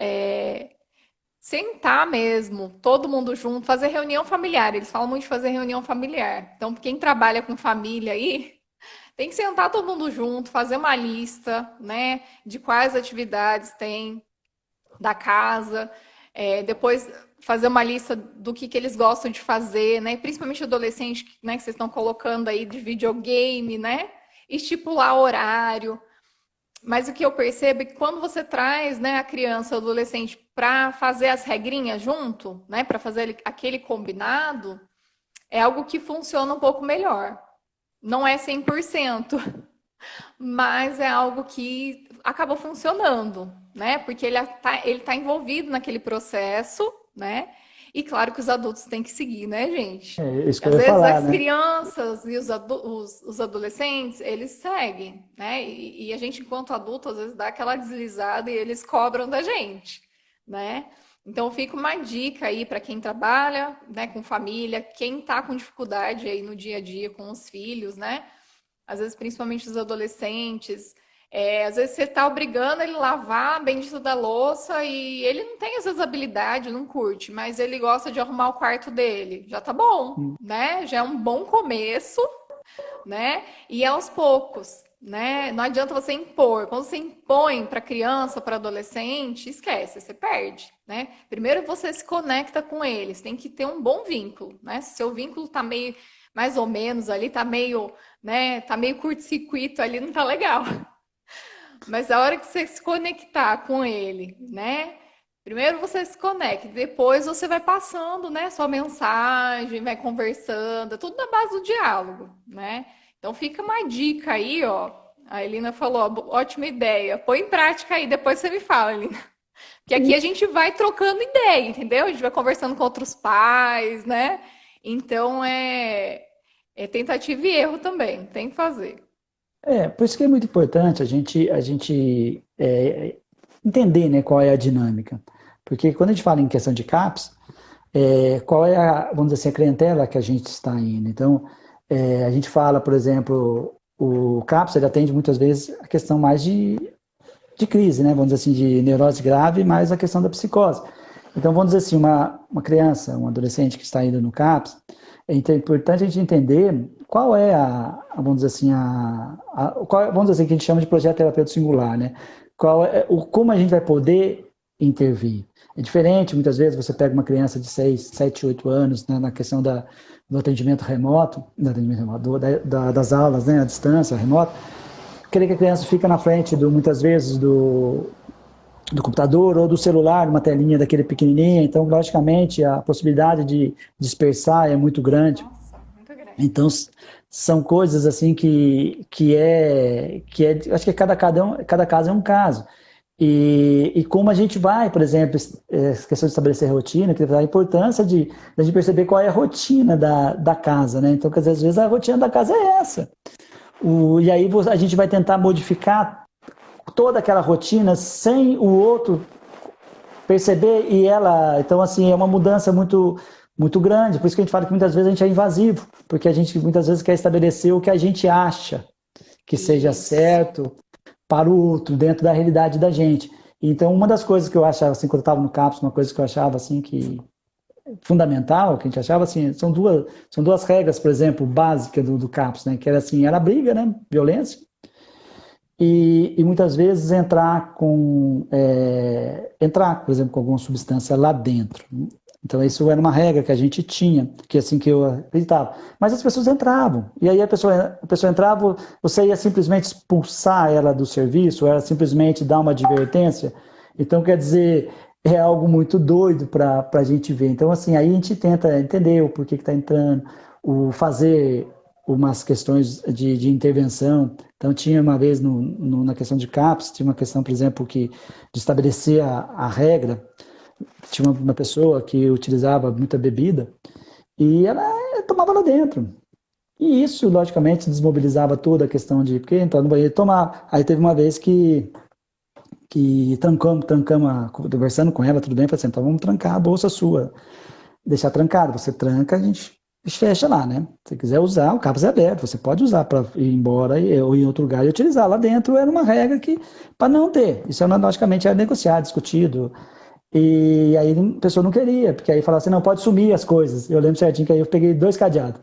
sentar mesmo, todo mundo junto, fazer reunião familiar. Eles falam muito de fazer reunião familiar. Então, quem trabalha com família aí, tem que sentar todo mundo junto, fazer uma lista, né, de quais atividades tem da casa, depois fazer uma lista do que eles gostam de fazer, né, principalmente adolescente, né, que vocês estão colocando aí de videogame, né, estipular horário. Mas o que eu percebo é que quando você traz, né, a criança, o adolescente para fazer as regrinhas junto, né, para fazer aquele combinado, é algo que funciona um pouco melhor. Não é 100%, mas é algo que acabou funcionando, né? Porque ele tá envolvido naquele processo, né? E claro que os adultos têm que seguir, né, gente? É isso Porque que eu às ia vezes falar, as né? crianças e os adolescentes, eles seguem, né? E a gente, enquanto adulto, às vezes dá aquela deslizada e eles cobram da gente, né? Então fica uma dica aí para quem trabalha, né, com família, quem tá com dificuldade aí no dia a dia com os filhos, né? Às vezes, principalmente os adolescentes. Às vezes você está obrigando ele a lavar a bendita da louça e ele não tem essas habilidades, não curte, mas ele gosta de arrumar o quarto dele. Já tá bom, né? Já é um bom começo, né? E aos poucos, né? Não adianta você impor. Quando você impõe para criança, para adolescente, esquece, você perde, né? Primeiro você se conecta com eles, tem que ter um bom vínculo, né? Se seu vínculo tá meio mais ou menos ali, tá meio, né? Tá meio curto-circuito ali, não tá legal. Mas a hora que você se conectar com ele, né? Primeiro você se conecta, depois você vai passando, né? Sua mensagem, vai conversando, é tudo na base do diálogo, né? Então fica uma dica aí, ó. A Elina falou, ó, ótima ideia. Põe em prática aí, depois você me fala, Elina. Porque aqui a gente vai trocando ideia, entendeu? A gente vai conversando com outros pais, né? Então é tentativa e erro também, tem que fazer. Por isso que é muito importante a gente entender, né, qual é a dinâmica. Porque quando a gente fala em questão de CAPS, qual é vamos dizer assim, a clientela que a gente está indo. Então, a gente fala, por exemplo, o CAPS, ele atende muitas vezes a questão mais de crise, né, vamos dizer assim, de neurose grave, mais a questão da psicose. Então, vamos dizer assim, uma criança, um adolescente que está indo no CAPS, é importante a gente entender qual é vamos dizer assim, vamos dizer assim, que a gente chama de projeto terapêutico singular, né? Como a gente vai poder intervir. É diferente, muitas vezes, você pega uma criança de 6, 7, 8 anos, né, na questão do atendimento remoto, das aulas, né, à distância, remoto, querer que a criança fica na frente, muitas vezes, do computador ou do celular, uma telinha daquele pequenininho, então, logicamente, a possibilidade de dispersar é muito grande. Nossa, muito grande. Então, são coisas assim acho que cada caso é um caso. E como a gente vai, por exemplo, questão de estabelecer rotina, que a importância de perceber qual é a rotina da casa, né? Então, quer dizer, às vezes a rotina da casa é essa. E aí a gente vai tentar modificar toda aquela rotina sem o outro perceber e ela, então assim, é uma mudança muito grande, por isso que a gente fala que muitas vezes a gente é invasivo, porque a gente muitas vezes quer estabelecer o que a gente acha que seja Isso. certo para o outro, dentro da realidade da gente. Então, uma das coisas que eu achava, assim, quando eu estava no CAPS, uma coisa que eu achava, assim, que fundamental, que a gente achava, assim, são duas regras, por exemplo, básicas do CAPS, né, que era, assim, era briga, né, violência, e muitas vezes entrar, por exemplo, com alguma substância lá dentro. Então, isso era uma regra que a gente tinha, que assim que eu acreditava. Mas as pessoas entravam, e aí a pessoa entrava, você ia simplesmente expulsar ela do serviço, ou era simplesmente dar uma advertência. Então, quer dizer, é algo muito doido para a gente ver. Então, assim, aí a gente tenta entender o porquê que está entrando, fazer umas questões de intervenção. Então, tinha uma vez na questão de CAPS, tinha uma questão, por exemplo, de estabelecer a regra. Tinha uma pessoa que utilizava muita bebida e ela tomava lá dentro. E isso, logicamente, desmobilizava toda a questão de porque entrar no banheiro e tomar. Aí teve uma vez que trancamos conversando com ela, tudo bem, falei assim, então vamos trancar a bolsa sua, deixar trancado. Você tranca, a gente fecha lá, né? Se quiser usar, o capuz é aberto, você pode usar para ir embora ou em outro lugar e utilizar. Lá dentro era uma regra que, para não ter, isso logicamente era negociado, discutido. E aí a pessoa não queria, porque aí falava assim, não, pode sumir as coisas. Eu lembro certinho que aí eu peguei 2 cadeados.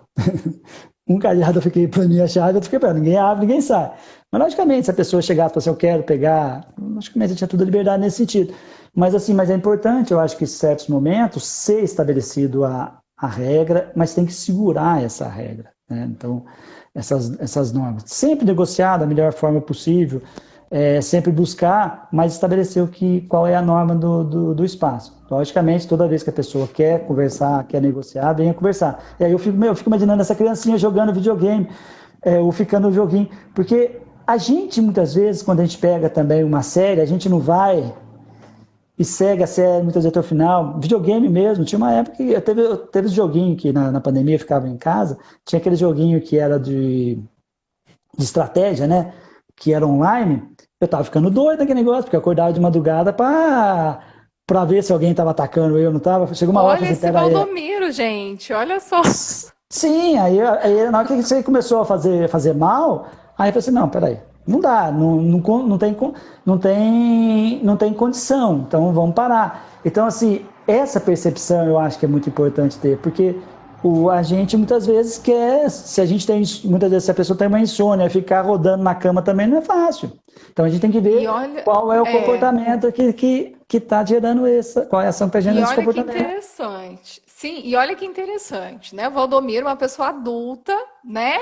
Um cadeado eu fiquei para mim a chave, outro fiquei para ninguém abre, ninguém sai. Mas logicamente, se a pessoa chegasse e falasse, eu quero pegar, logicamente tinha toda a liberdade nesse sentido. Mas assim, mas é importante, eu acho que em certos momentos, ser estabelecido a regra, mas tem que segurar essa regra, né? Então, essas normas. Sempre negociar da melhor forma possível, sempre buscar, mas estabelecer qual é a norma do espaço. Logicamente, toda vez que a pessoa quer conversar, quer negociar, venha conversar. E aí eu fico imaginando essa criancinha jogando videogame, ou ficando no joguinho, porque a gente, muitas vezes, quando a gente pega também uma série, a gente não vai e segue a série muitas vezes até o final. Videogame mesmo, tinha uma época que teve joguinho que na pandemia eu ficava em casa, tinha aquele joguinho que era de estratégia, né? Que era online. Eu tava ficando doido naquele negócio, porque eu acordava de madrugada para ver se alguém tava atacando eu, não tava. Chegou uma hora que Olha assim, esse pera aí. Valdomiro, gente. Olha só. Sim, aí na hora que você começou a fazer mal, aí eu falei assim, não, peraí, não dá, não tem condição, então vamos parar. Então, assim, essa percepção eu acho que é muito importante ter, porque a gente muitas vezes quer, muitas vezes se a pessoa tem uma insônia, ficar rodando na cama também não é fácil. Então a gente tem que E ver olha, qual é o é, comportamento que está gerando qual é a ação que está e gerando esse olha que comportamento. interessante. Sim, e olha que interessante, né? O Valdomiro, uma pessoa adulta, né?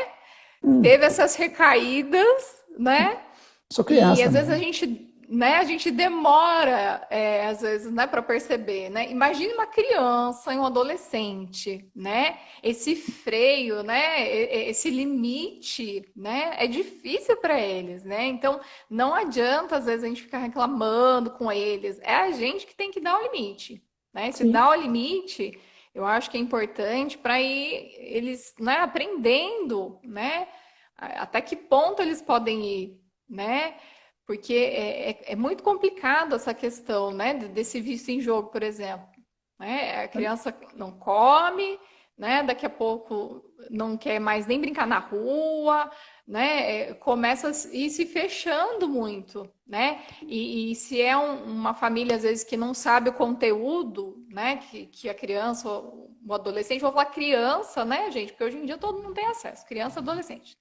Teve essas recaídas, né? Sou E criança às vezes também. a gente demora, às vezes, né, para perceber, né? Imagine uma criança e um adolescente, né? Esse freio, né? Esse limite, né? É difícil para eles, né? Então, não adianta às vezes a gente ficar reclamando com eles. É a gente que tem que dar o limite, né? Se Sim. dá o limite, eu acho que é importante para ir eles, né, aprendendo, né? Até que ponto eles podem ir, né? Porque é muito complicado essa questão, né? Desse vício em jogo, por exemplo. Né? A criança não come, né? Daqui a pouco não quer mais nem brincar na rua, né? Começa a ir se fechando muito, né? E se é uma família, às vezes, que não sabe o conteúdo, né? Que a criança, o adolescente, vou falar criança, né, gente? Porque hoje em dia todo mundo tem acesso, criança e adolescente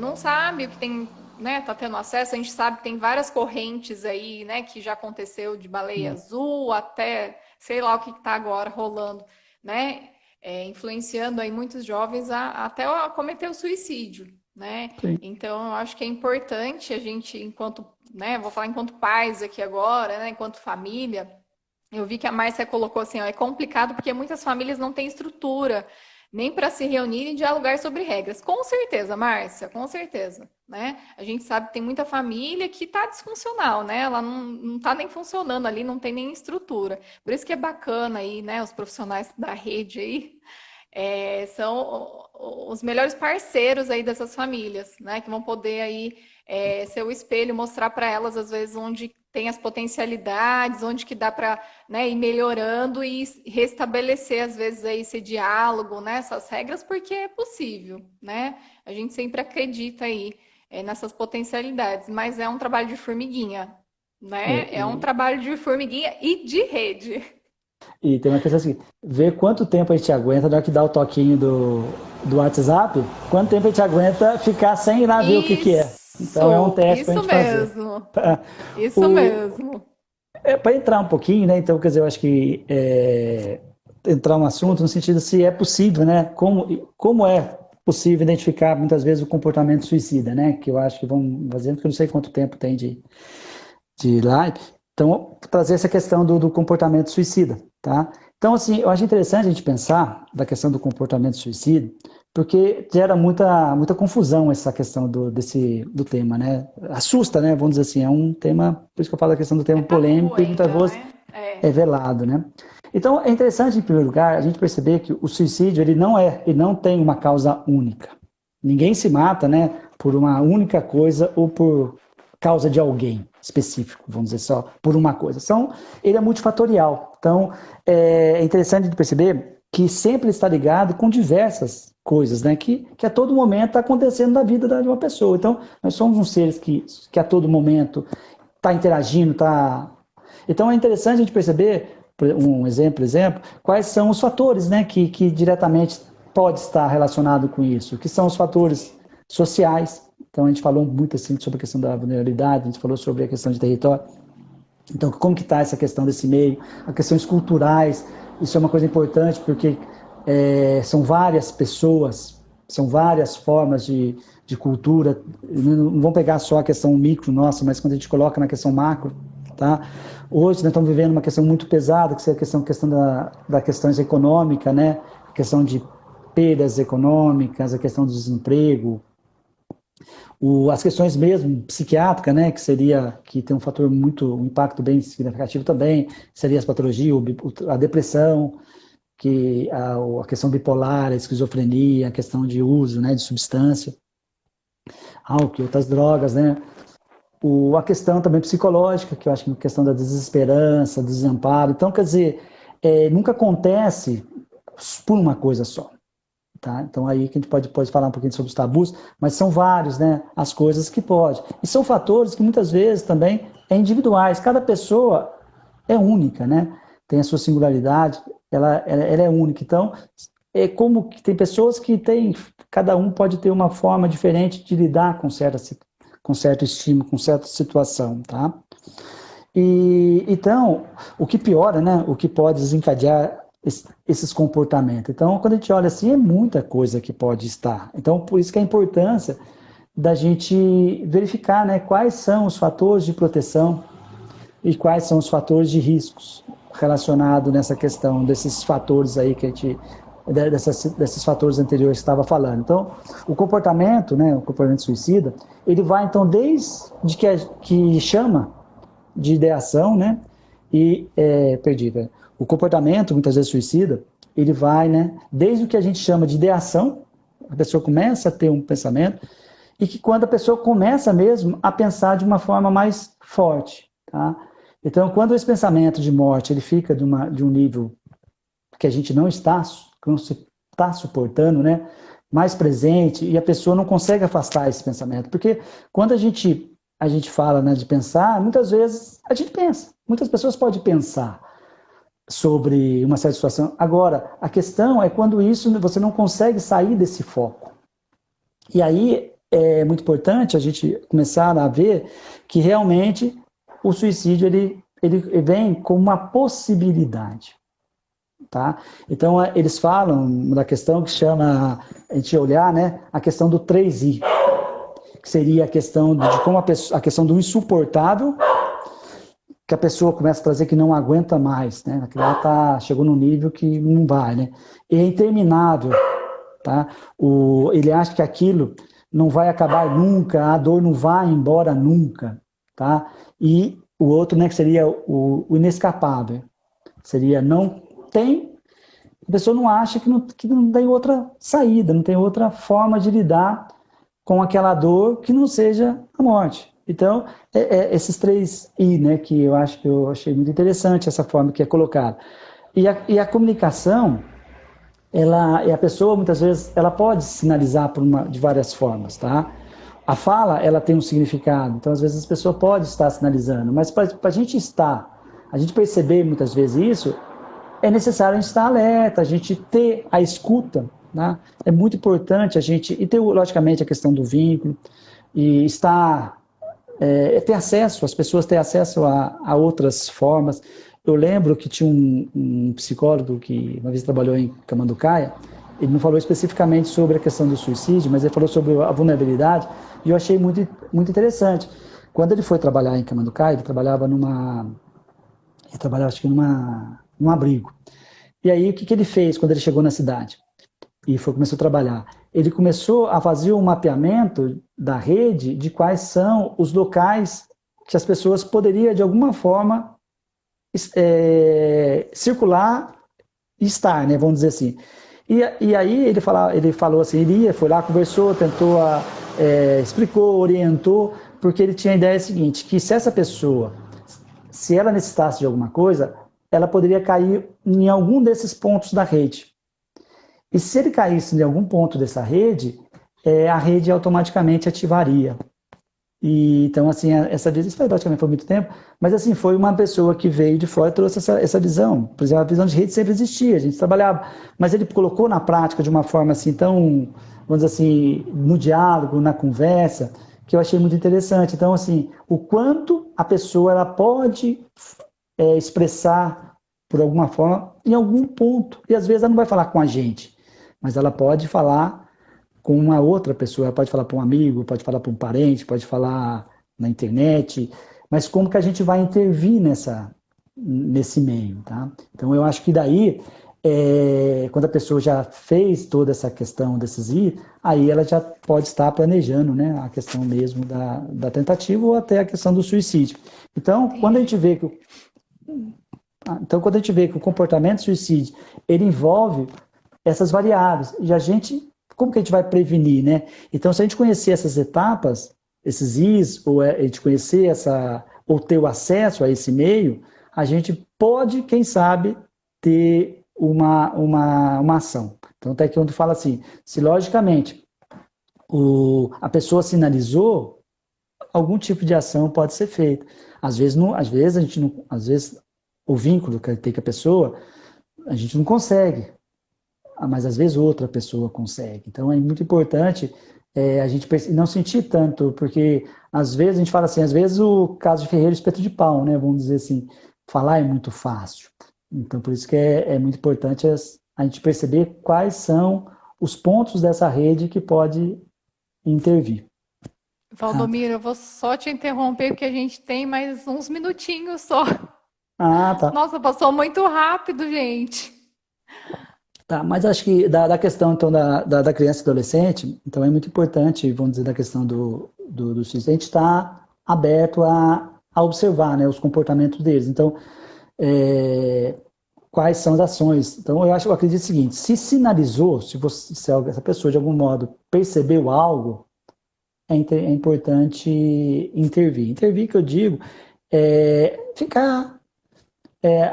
não sabe o que tem, né, tá tendo acesso, a gente sabe que tem várias correntes aí, né, que já aconteceu de baleia azul até sei lá o que está agora rolando, né, influenciando aí muitos jovens até a cometer o suicídio, né, Sim. então eu acho que é importante a gente, enquanto, né, vou falar enquanto pais aqui agora, né, enquanto família, eu vi que a Márcia colocou assim, ó, é complicado porque muitas famílias não têm estrutura nem para se reunir e dialogar sobre regras. Com certeza, Márcia, com certeza, né? A gente sabe que tem muita família que está disfuncional, né? Ela não está nem funcionando ali, não tem nem estrutura. Por isso que é bacana aí, né? Os profissionais da rede aí são os melhores parceiros aí dessas famílias, né? Que vão poder aí ser o espelho, mostrar para elas às vezes onde tem as potencialidades, onde que dá para, né, ir melhorando e restabelecer, às vezes, aí, esse diálogo, né, essas regras, porque é possível, né? A gente sempre acredita aí nessas potencialidades, mas é um trabalho de formiguinha, né? É um trabalho de formiguinha e de rede. E tem uma questão assim, ver quanto tempo a gente aguenta, na hora que dá o toquinho do WhatsApp, quanto tempo a gente aguenta ficar sem ir lá ver o que é. Então é um teste para a Isso gente fazer. mesmo, isso mesmo. Para entrar um pouquinho, né? Então, quer dizer, eu acho que entrar um assunto no sentido se é possível, né? Como é possível identificar muitas vezes o comportamento suicida, né? Que eu acho que vão fazendo, porque eu não sei quanto tempo tem de live. Então, trazer essa questão do comportamento suicida, tá? Então, assim, eu acho interessante a gente pensar da questão do comportamento suicida, porque gera muita confusão essa questão do tema, né? Assusta, né? Vamos dizer assim, é um tema, por isso que eu falo da questão do tema Tabu polêmico e muitas ainda, vezes né? é velado, né? Então, é interessante, em primeiro lugar, a gente perceber que o suicídio, ele não tem uma causa única. Ninguém se mata, né, por uma única coisa ou por causa de alguém específico, vamos dizer só, por uma coisa. Ele é multifatorial. Então, é interessante de perceber que sempre está ligado com diversas coisas, né, que a todo momento está acontecendo na vida de uma pessoa. Então, nós somos uns seres que a todo momento está interagindo, está... Então, é interessante a gente perceber, um exemplo, quais são os fatores, né, que diretamente pode estar relacionado com isso, que são os fatores sociais. Então, a gente falou muito assim sobre a questão da vulnerabilidade, a gente falou sobre a questão de território. Então, como que está essa questão desse meio? As questões culturais, isso é uma coisa importante, porque são várias pessoas, são várias formas de cultura. Não vamos pegar só a questão micro nossa, mas quando a gente coloca na questão macro, tá? Hoje nós estamos vivendo uma questão muito pesada, que é a questão da questões econômica, né? A questão de perdas econômicas, a questão do desemprego, as questões mesmo psiquiátricas, né, que tem um fator um impacto bem significativo também, seria as patologias, a depressão, a questão bipolar, a esquizofrenia, a questão de uso, né, de substância, álcool, outras drogas, né, a questão também psicológica, que eu acho que é a questão da desesperança, do desamparo. Então, quer dizer, nunca acontece por uma coisa só. Tá? Então aí que a gente pode falar um pouquinho sobre os tabus, mas são vários, né, as coisas que pode. E são fatores que muitas vezes também individuais. Cada pessoa é única, né? Tem a sua singularidade, ela é única. Então, é como que tem pessoas que cada um pode ter uma forma diferente de lidar com certo estímulo, com certa situação, tá? Então, o que piora, né? O que pode desencadear esses comportamentos. Então, quando a gente olha assim, é muita coisa que pode estar. Então, por isso que a importância da gente verificar, né, quais são os fatores de proteção e quais são os fatores de riscos relacionados nessa questão desses fatores aí que a gente desses fatores anteriores que estava falando. Então, o comportamento suicida, ele vai então desde que chama de ideação, né, o comportamento, muitas vezes suicida, ele vai, né, desde o que a gente chama de ideação, a pessoa começa a ter um pensamento, e que quando a pessoa começa mesmo a pensar de uma forma mais forte, tá? Então, quando esse pensamento de morte, ele fica de um nível que a gente não está suportando, né, mais presente, e a pessoa não consegue afastar esse pensamento, porque quando a gente fala, né, de pensar, muitas vezes a gente pensa, muitas pessoas podem pensar sobre uma certa situação. Agora, a questão é quando você não consegue sair desse foco. E aí é muito importante a gente começar a ver que realmente o suicídio ele vem como uma possibilidade. Tá? Então, eles falam da questão que chama, a gente olhar, né, a questão do 3I, que seria a questão de como a questão do insuportável, que a pessoa começa a trazer que não aguenta mais, né? Aquilo chegou num nível que não vai, né? E é interminável, tá? Ele acha que aquilo não vai acabar nunca, a dor não vai embora nunca, tá? E o outro, né, que seria o inescapável, seria a pessoa não acha que não tem outra saída, não tem outra forma de lidar com aquela dor que não seja a morte. Então, esses 3 I, né, que eu acho que eu achei muito interessante essa forma que é colocada. E a comunicação, a pessoa, muitas vezes, ela pode sinalizar de várias formas, tá? A fala, ela tem um significado, então, às vezes, a pessoa pode estar sinalizando, mas para a gente perceber, muitas vezes, isso, é necessário a gente estar alerta, a gente ter a escuta, né? É muito importante a gente, e ter, logicamente, a questão do vínculo, e ter acesso, as pessoas terem acesso a outras formas. Eu lembro que tinha um psicólogo que uma vez trabalhou em Camanducaia, ele não falou especificamente sobre a questão do suicídio, mas ele falou sobre a vulnerabilidade, e eu achei muito, muito interessante. Quando ele foi trabalhar em Camanducaia, ele trabalhava acho que num abrigo. E aí, o que ele fez quando ele chegou na cidade? E começou a trabalhar. Ele começou a fazer um mapeamento da rede de quais são os locais que as pessoas poderiam, de alguma forma, circular e estar, né, vamos dizer assim. E aí ele falou assim, foi lá, conversou, tentou, explicou, orientou, porque ele tinha a ideia seguinte, que se essa pessoa, se ela necessitasse de alguma coisa, ela poderia cair em algum desses pontos da rede. E se ele caísse em algum ponto dessa rede, a rede automaticamente ativaria. E, então, assim, essa visão, isso praticamente foi muito tempo, mas assim, foi uma pessoa que veio de fora e trouxe essa visão. Por exemplo, a visão de rede sempre existia, a gente trabalhava, mas ele colocou na prática de uma forma assim tão, vamos dizer assim, no diálogo, na conversa, que eu achei muito interessante. Então, assim, o quanto a pessoa ela pode expressar por alguma forma em algum ponto. E às vezes ela não vai falar com a gente, mas ela pode falar com uma outra pessoa, ela pode falar para um amigo, pode falar para um parente, pode falar na internet, mas como que a gente vai intervir nesse meio, tá? Então eu acho que daí, quando a pessoa já fez toda essa questão desses aí ela já pode estar planejando, né, a questão mesmo da tentativa ou até a questão do suicídio. Então, quando a gente vê que o comportamento suicídio, ele envolve essas variáveis, e como que a gente vai prevenir, né? Então, se a gente conhecer essas etapas, esses Is, ou a gente conhecer ou ter o acesso a esse meio, a gente pode, quem sabe, ter uma ação. Então, até que quando fala assim, se logicamente a pessoa sinalizou, algum tipo de ação pode ser feita. Às vezes o vínculo que tem com a pessoa, a gente não consegue, mas às vezes outra pessoa consegue. Então é muito importante a gente não sentir tanto, porque às vezes a gente fala assim, às vezes o caso de ferreiro espeto de pau, né? Vamos dizer assim, falar é muito fácil. Então por isso que é muito importante a gente perceber quais são os pontos dessa rede que pode intervir. Valdomiro, eu vou só te interromper porque a gente tem mais uns minutinhos só. Ah, tá. Nossa, passou muito rápido, gente. Tá, mas acho que da questão então da criança e adolescente, então é muito importante, vamos dizer, da questão do suicídio, a gente estar aberto a observar, né, os comportamentos deles. Então, quais são as ações? Então, eu acredito o seguinte: se sinalizou, se essa pessoa de algum modo percebeu algo, é importante intervir. Intervir, que eu digo, ficar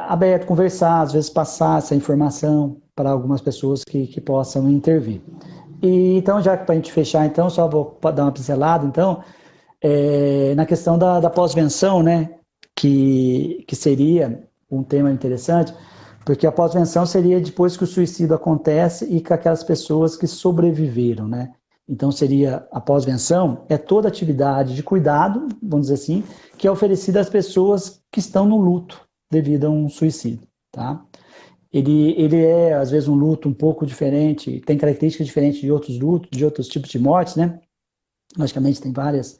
aberto, conversar, às vezes passar essa informação para algumas pessoas que possam intervir. E então, já que para a gente fechar, então, só vou dar uma pincelada, então, na questão da pós-venção, né, que seria um tema interessante, porque a pós-venção seria depois que o suicídio acontece e com aquelas pessoas que sobreviveram, né? Então, seria a pós-venção, toda atividade de cuidado, vamos dizer assim, que é oferecida às pessoas que estão no luto devido a um suicídio, tá? Ele é, às vezes, um luto um pouco diferente, tem características diferentes de outros lutos, de outros tipos de mortes, né? Logicamente, tem várias.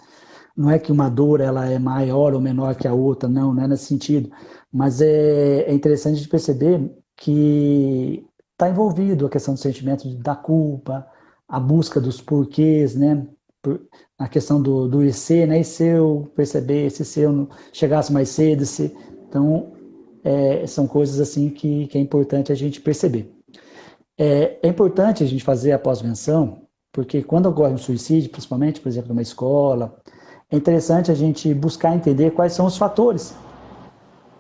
Não é que uma dor ela é maior ou menor que a outra, não é nesse sentido. Mas é interessante de perceber que está envolvido a questão do sentimento da culpa, a busca dos porquês, né? A questão do e se, né? E se eu percebesse, se eu não chegasse mais cedo, então são coisas assim que é importante a gente perceber. É importante a gente fazer a pós-venção, porque quando ocorre um suicídio, principalmente, por exemplo, numa escola, é interessante a gente buscar entender quais são os fatores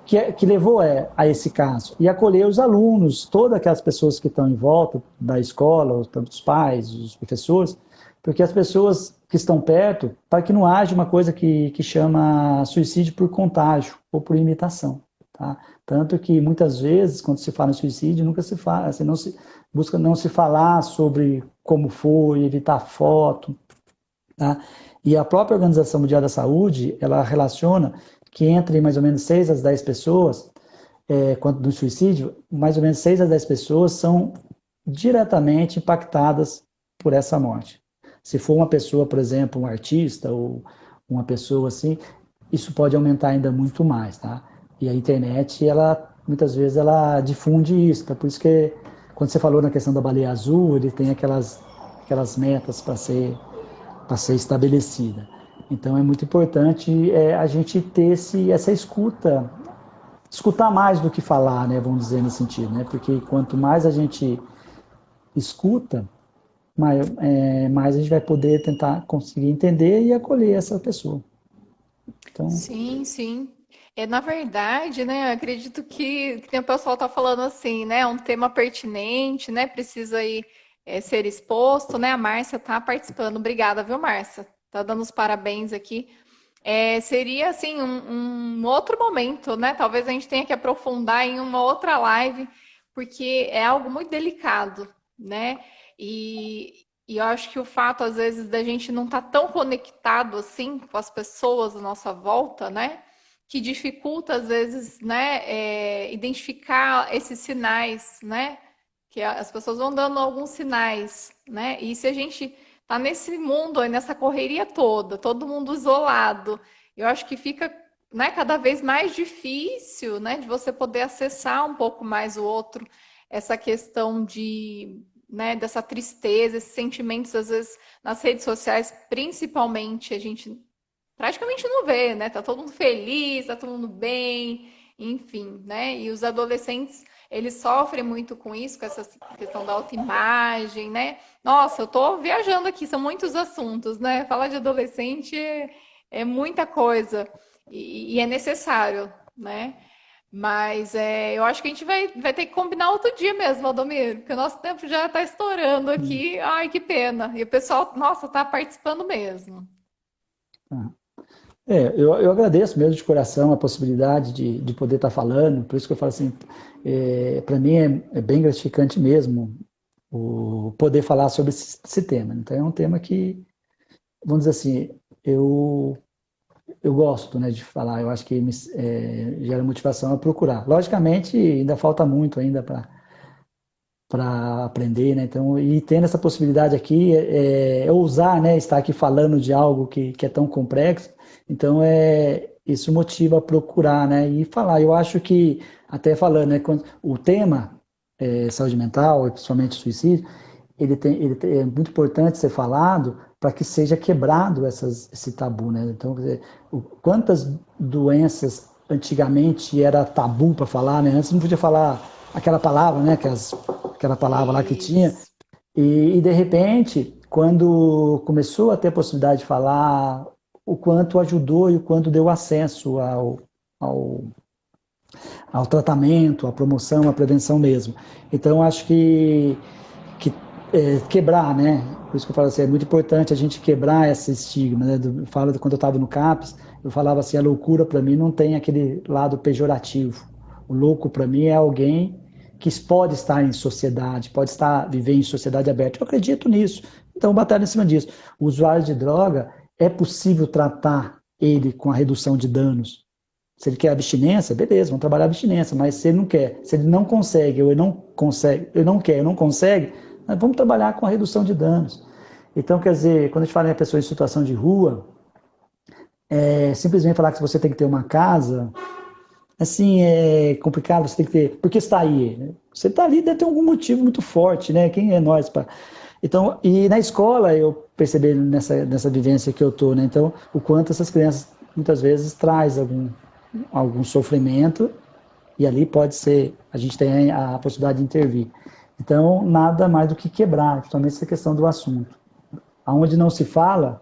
que levou a esse caso. E acolher os alunos, todas aquelas pessoas que estão em volta da escola, os pais, os professores, porque as pessoas que estão perto, para que não haja uma coisa que chama suicídio por contágio ou por imitação. Tá? Tanto que muitas vezes, quando se fala em suicídio, nunca se fala, assim, não se busca não se falar sobre como foi, evitar foto. Tá? E a própria Organização Mundial da Saúde, ela relaciona que entre mais ou menos 6 às 10 pessoas, quanto do suicídio, mais ou menos 6 a 10 pessoas são diretamente impactadas por essa morte. Se for uma pessoa, por exemplo, um artista ou uma pessoa assim, isso pode aumentar ainda muito mais, tá? E a internet, muitas vezes, ela difunde isso, tá? Por isso que, quando você falou na questão da baleia azul, ele tem aquelas metas para ser estabelecida. Então, é muito importante a gente ter essa escutar mais do que falar, né? Vamos dizer nesse sentido, né? Porque quanto mais a gente escuta, mais a gente vai poder tentar conseguir entender e acolher essa pessoa. Então, Sim, sim. Na verdade, né, eu acredito que tem o pessoal tá falando assim, né, um tema pertinente, né, precisa aí ser exposto, né, a Márcia tá participando. Obrigada, viu, Márcia? Tá dando os parabéns aqui. Seria, assim, um outro momento, né, talvez a gente tenha que aprofundar em uma outra live, porque é algo muito delicado, né, e eu acho que o fato, às vezes, da gente não estar tão conectado, assim, com as pessoas à nossa volta, né, que dificulta, às vezes, né, identificar esses sinais, né? Que as pessoas vão dando alguns sinais, né? E se a gente tá nesse mundo, nessa correria toda, todo mundo isolado, eu acho que fica, né, cada vez mais difícil, né, de você poder acessar um pouco mais o outro, essa questão né, dessa tristeza, esses sentimentos, às vezes, nas redes sociais, principalmente, a gente praticamente não vê, né? Tá todo mundo feliz, tá todo mundo bem, enfim, né? E os adolescentes, eles sofrem muito com isso, com essa questão da autoimagem, né? Nossa, eu tô viajando aqui, são muitos assuntos, né? Falar de adolescente é muita coisa e é necessário, né? Mas eu acho que a gente vai ter que combinar outro dia mesmo, Valdomiro, porque o nosso tempo já tá estourando aqui. Ai, que pena. E o pessoal, nossa, tá participando mesmo. tá. Eu agradeço mesmo de coração a possibilidade de poder estar falando, por isso que eu falo assim, para mim é bem gratificante mesmo o poder falar sobre esse tema. Então é um tema que, vamos dizer assim, eu gosto, né, de falar, eu acho que gera motivação a procurar. Logicamente, ainda falta muito ainda para aprender, né? Então, e tendo essa possibilidade aqui, ousar, né, estar aqui falando de algo que é tão complexo, então isso motiva a procurar, né, e falar. Eu acho que, até falando, né, o tema saúde mental, principalmente suicídio, é muito importante ser falado para que seja quebrado esse tabu, né? Então, quer dizer, quantas doenças antigamente era tabu para falar, né? Antes não podia falar aquela palavra, né? Aquela palavra lá que tinha. Isso. E de repente, quando começou a ter a possibilidade de falar, o quanto ajudou e o quanto deu acesso ao, ao tratamento, à promoção, à prevenção mesmo. Então, acho que quebrar, né? Por isso que eu falo assim, é muito importante a gente quebrar esse estigma, né? Quando eu estava no CAPS, eu falava assim, a loucura para mim não tem aquele lado pejorativo. O louco para mim é alguém que pode estar em sociedade, pode viver em sociedade aberta. Eu acredito nisso. Então, batalha em cima disso. O usuário de droga, é possível tratar ele com a redução de danos. Se ele quer abstinência, beleza, vamos trabalhar a abstinência, mas se ele não quer, se ele não consegue, ou ele não consegue, ele não quer, ou não consegue, nós vamos trabalhar com a redução de danos. Então, quer dizer, quando a gente fala em pessoa em situação de rua, simplesmente falar que você tem que ter uma casa, assim, é complicado, você tem que ter. Por que está aí? Você está ali, deve ter algum motivo muito forte, né? Quem é nós para. Então, e na escola eu percebi nessa vivência que eu estou, né? Então, o quanto essas crianças muitas vezes traz algum sofrimento e ali pode ser, a gente tem a possibilidade de intervir. Então, nada mais do que quebrar, principalmente essa questão do assunto. Aonde não se fala,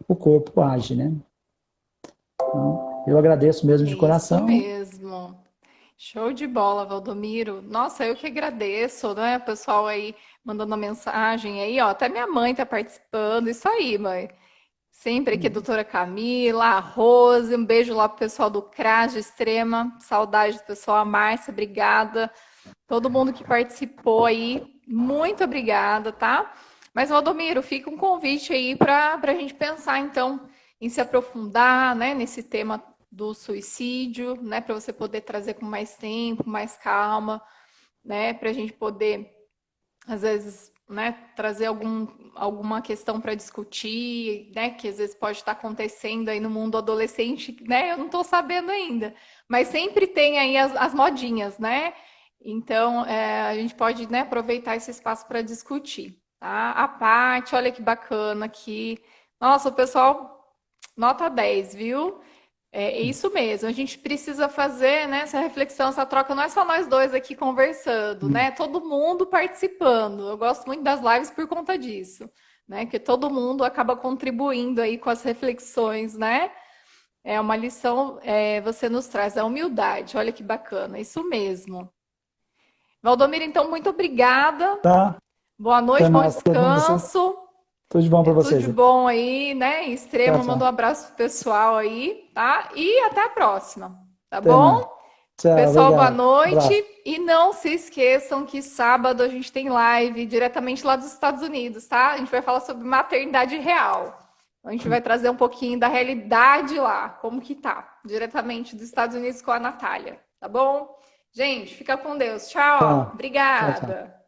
o corpo age, né? Então, eu agradeço mesmo de Isso coração. mesmo. Show de bola, Valdomiro. Nossa, eu que agradeço, né? O pessoal aí mandando a mensagem aí, ó. Até minha mãe tá participando. Isso aí, mãe. Sempre aqui, a doutora Camila, a Rose. Um beijo lá pro pessoal do CRAS de Extrema. Saudade do pessoal, a Márcia, obrigada. Todo mundo que participou aí, muito obrigada, tá? Mas, Valdomiro, fica um convite aí para a gente pensar, então, em se aprofundar, né, nesse tema do suicídio, né, para você poder trazer com mais tempo, mais calma, né, para a gente poder, às vezes, né, trazer alguma questão para discutir, né, que às vezes pode estar acontecendo aí no mundo adolescente, né, eu não estou sabendo ainda, mas sempre tem aí as modinhas, né? Então, a gente pode, né, aproveitar esse espaço para discutir, tá? A parte, olha que bacana aqui. Nossa, o pessoal, nota 10, viu? É isso mesmo, a gente precisa fazer, né, essa reflexão, essa troca, não é só nós dois aqui conversando, né? Todo mundo participando. Eu gosto muito das lives por conta disso, né? Que todo mundo acaba contribuindo aí com as reflexões, né? É uma lição, você nos traz a humildade, olha que bacana, isso mesmo. Valdomiro, então, muito obrigada. Tá? Boa Até noite, bom mais. Tudo bom pra você? descanso. Tudo de bom para Tudo vocês. de bom aí, né? Tchau, Extremo, manda um tchau. abraço pro pessoal aí, tá? E até a próxima, tá Até mais. bom? Tchau, Pessoal, boa obrigado. noite. Abraço. E não se esqueçam que sábado a gente tem live diretamente lá dos Estados Unidos, tá? A gente vai falar sobre maternidade real. A gente vai trazer um pouquinho da realidade lá, como que tá, diretamente dos Estados Unidos com a Natália, tá bom? Gente, fica com Deus. Tchau. Tchau. Tchau, tchau. Obrigada.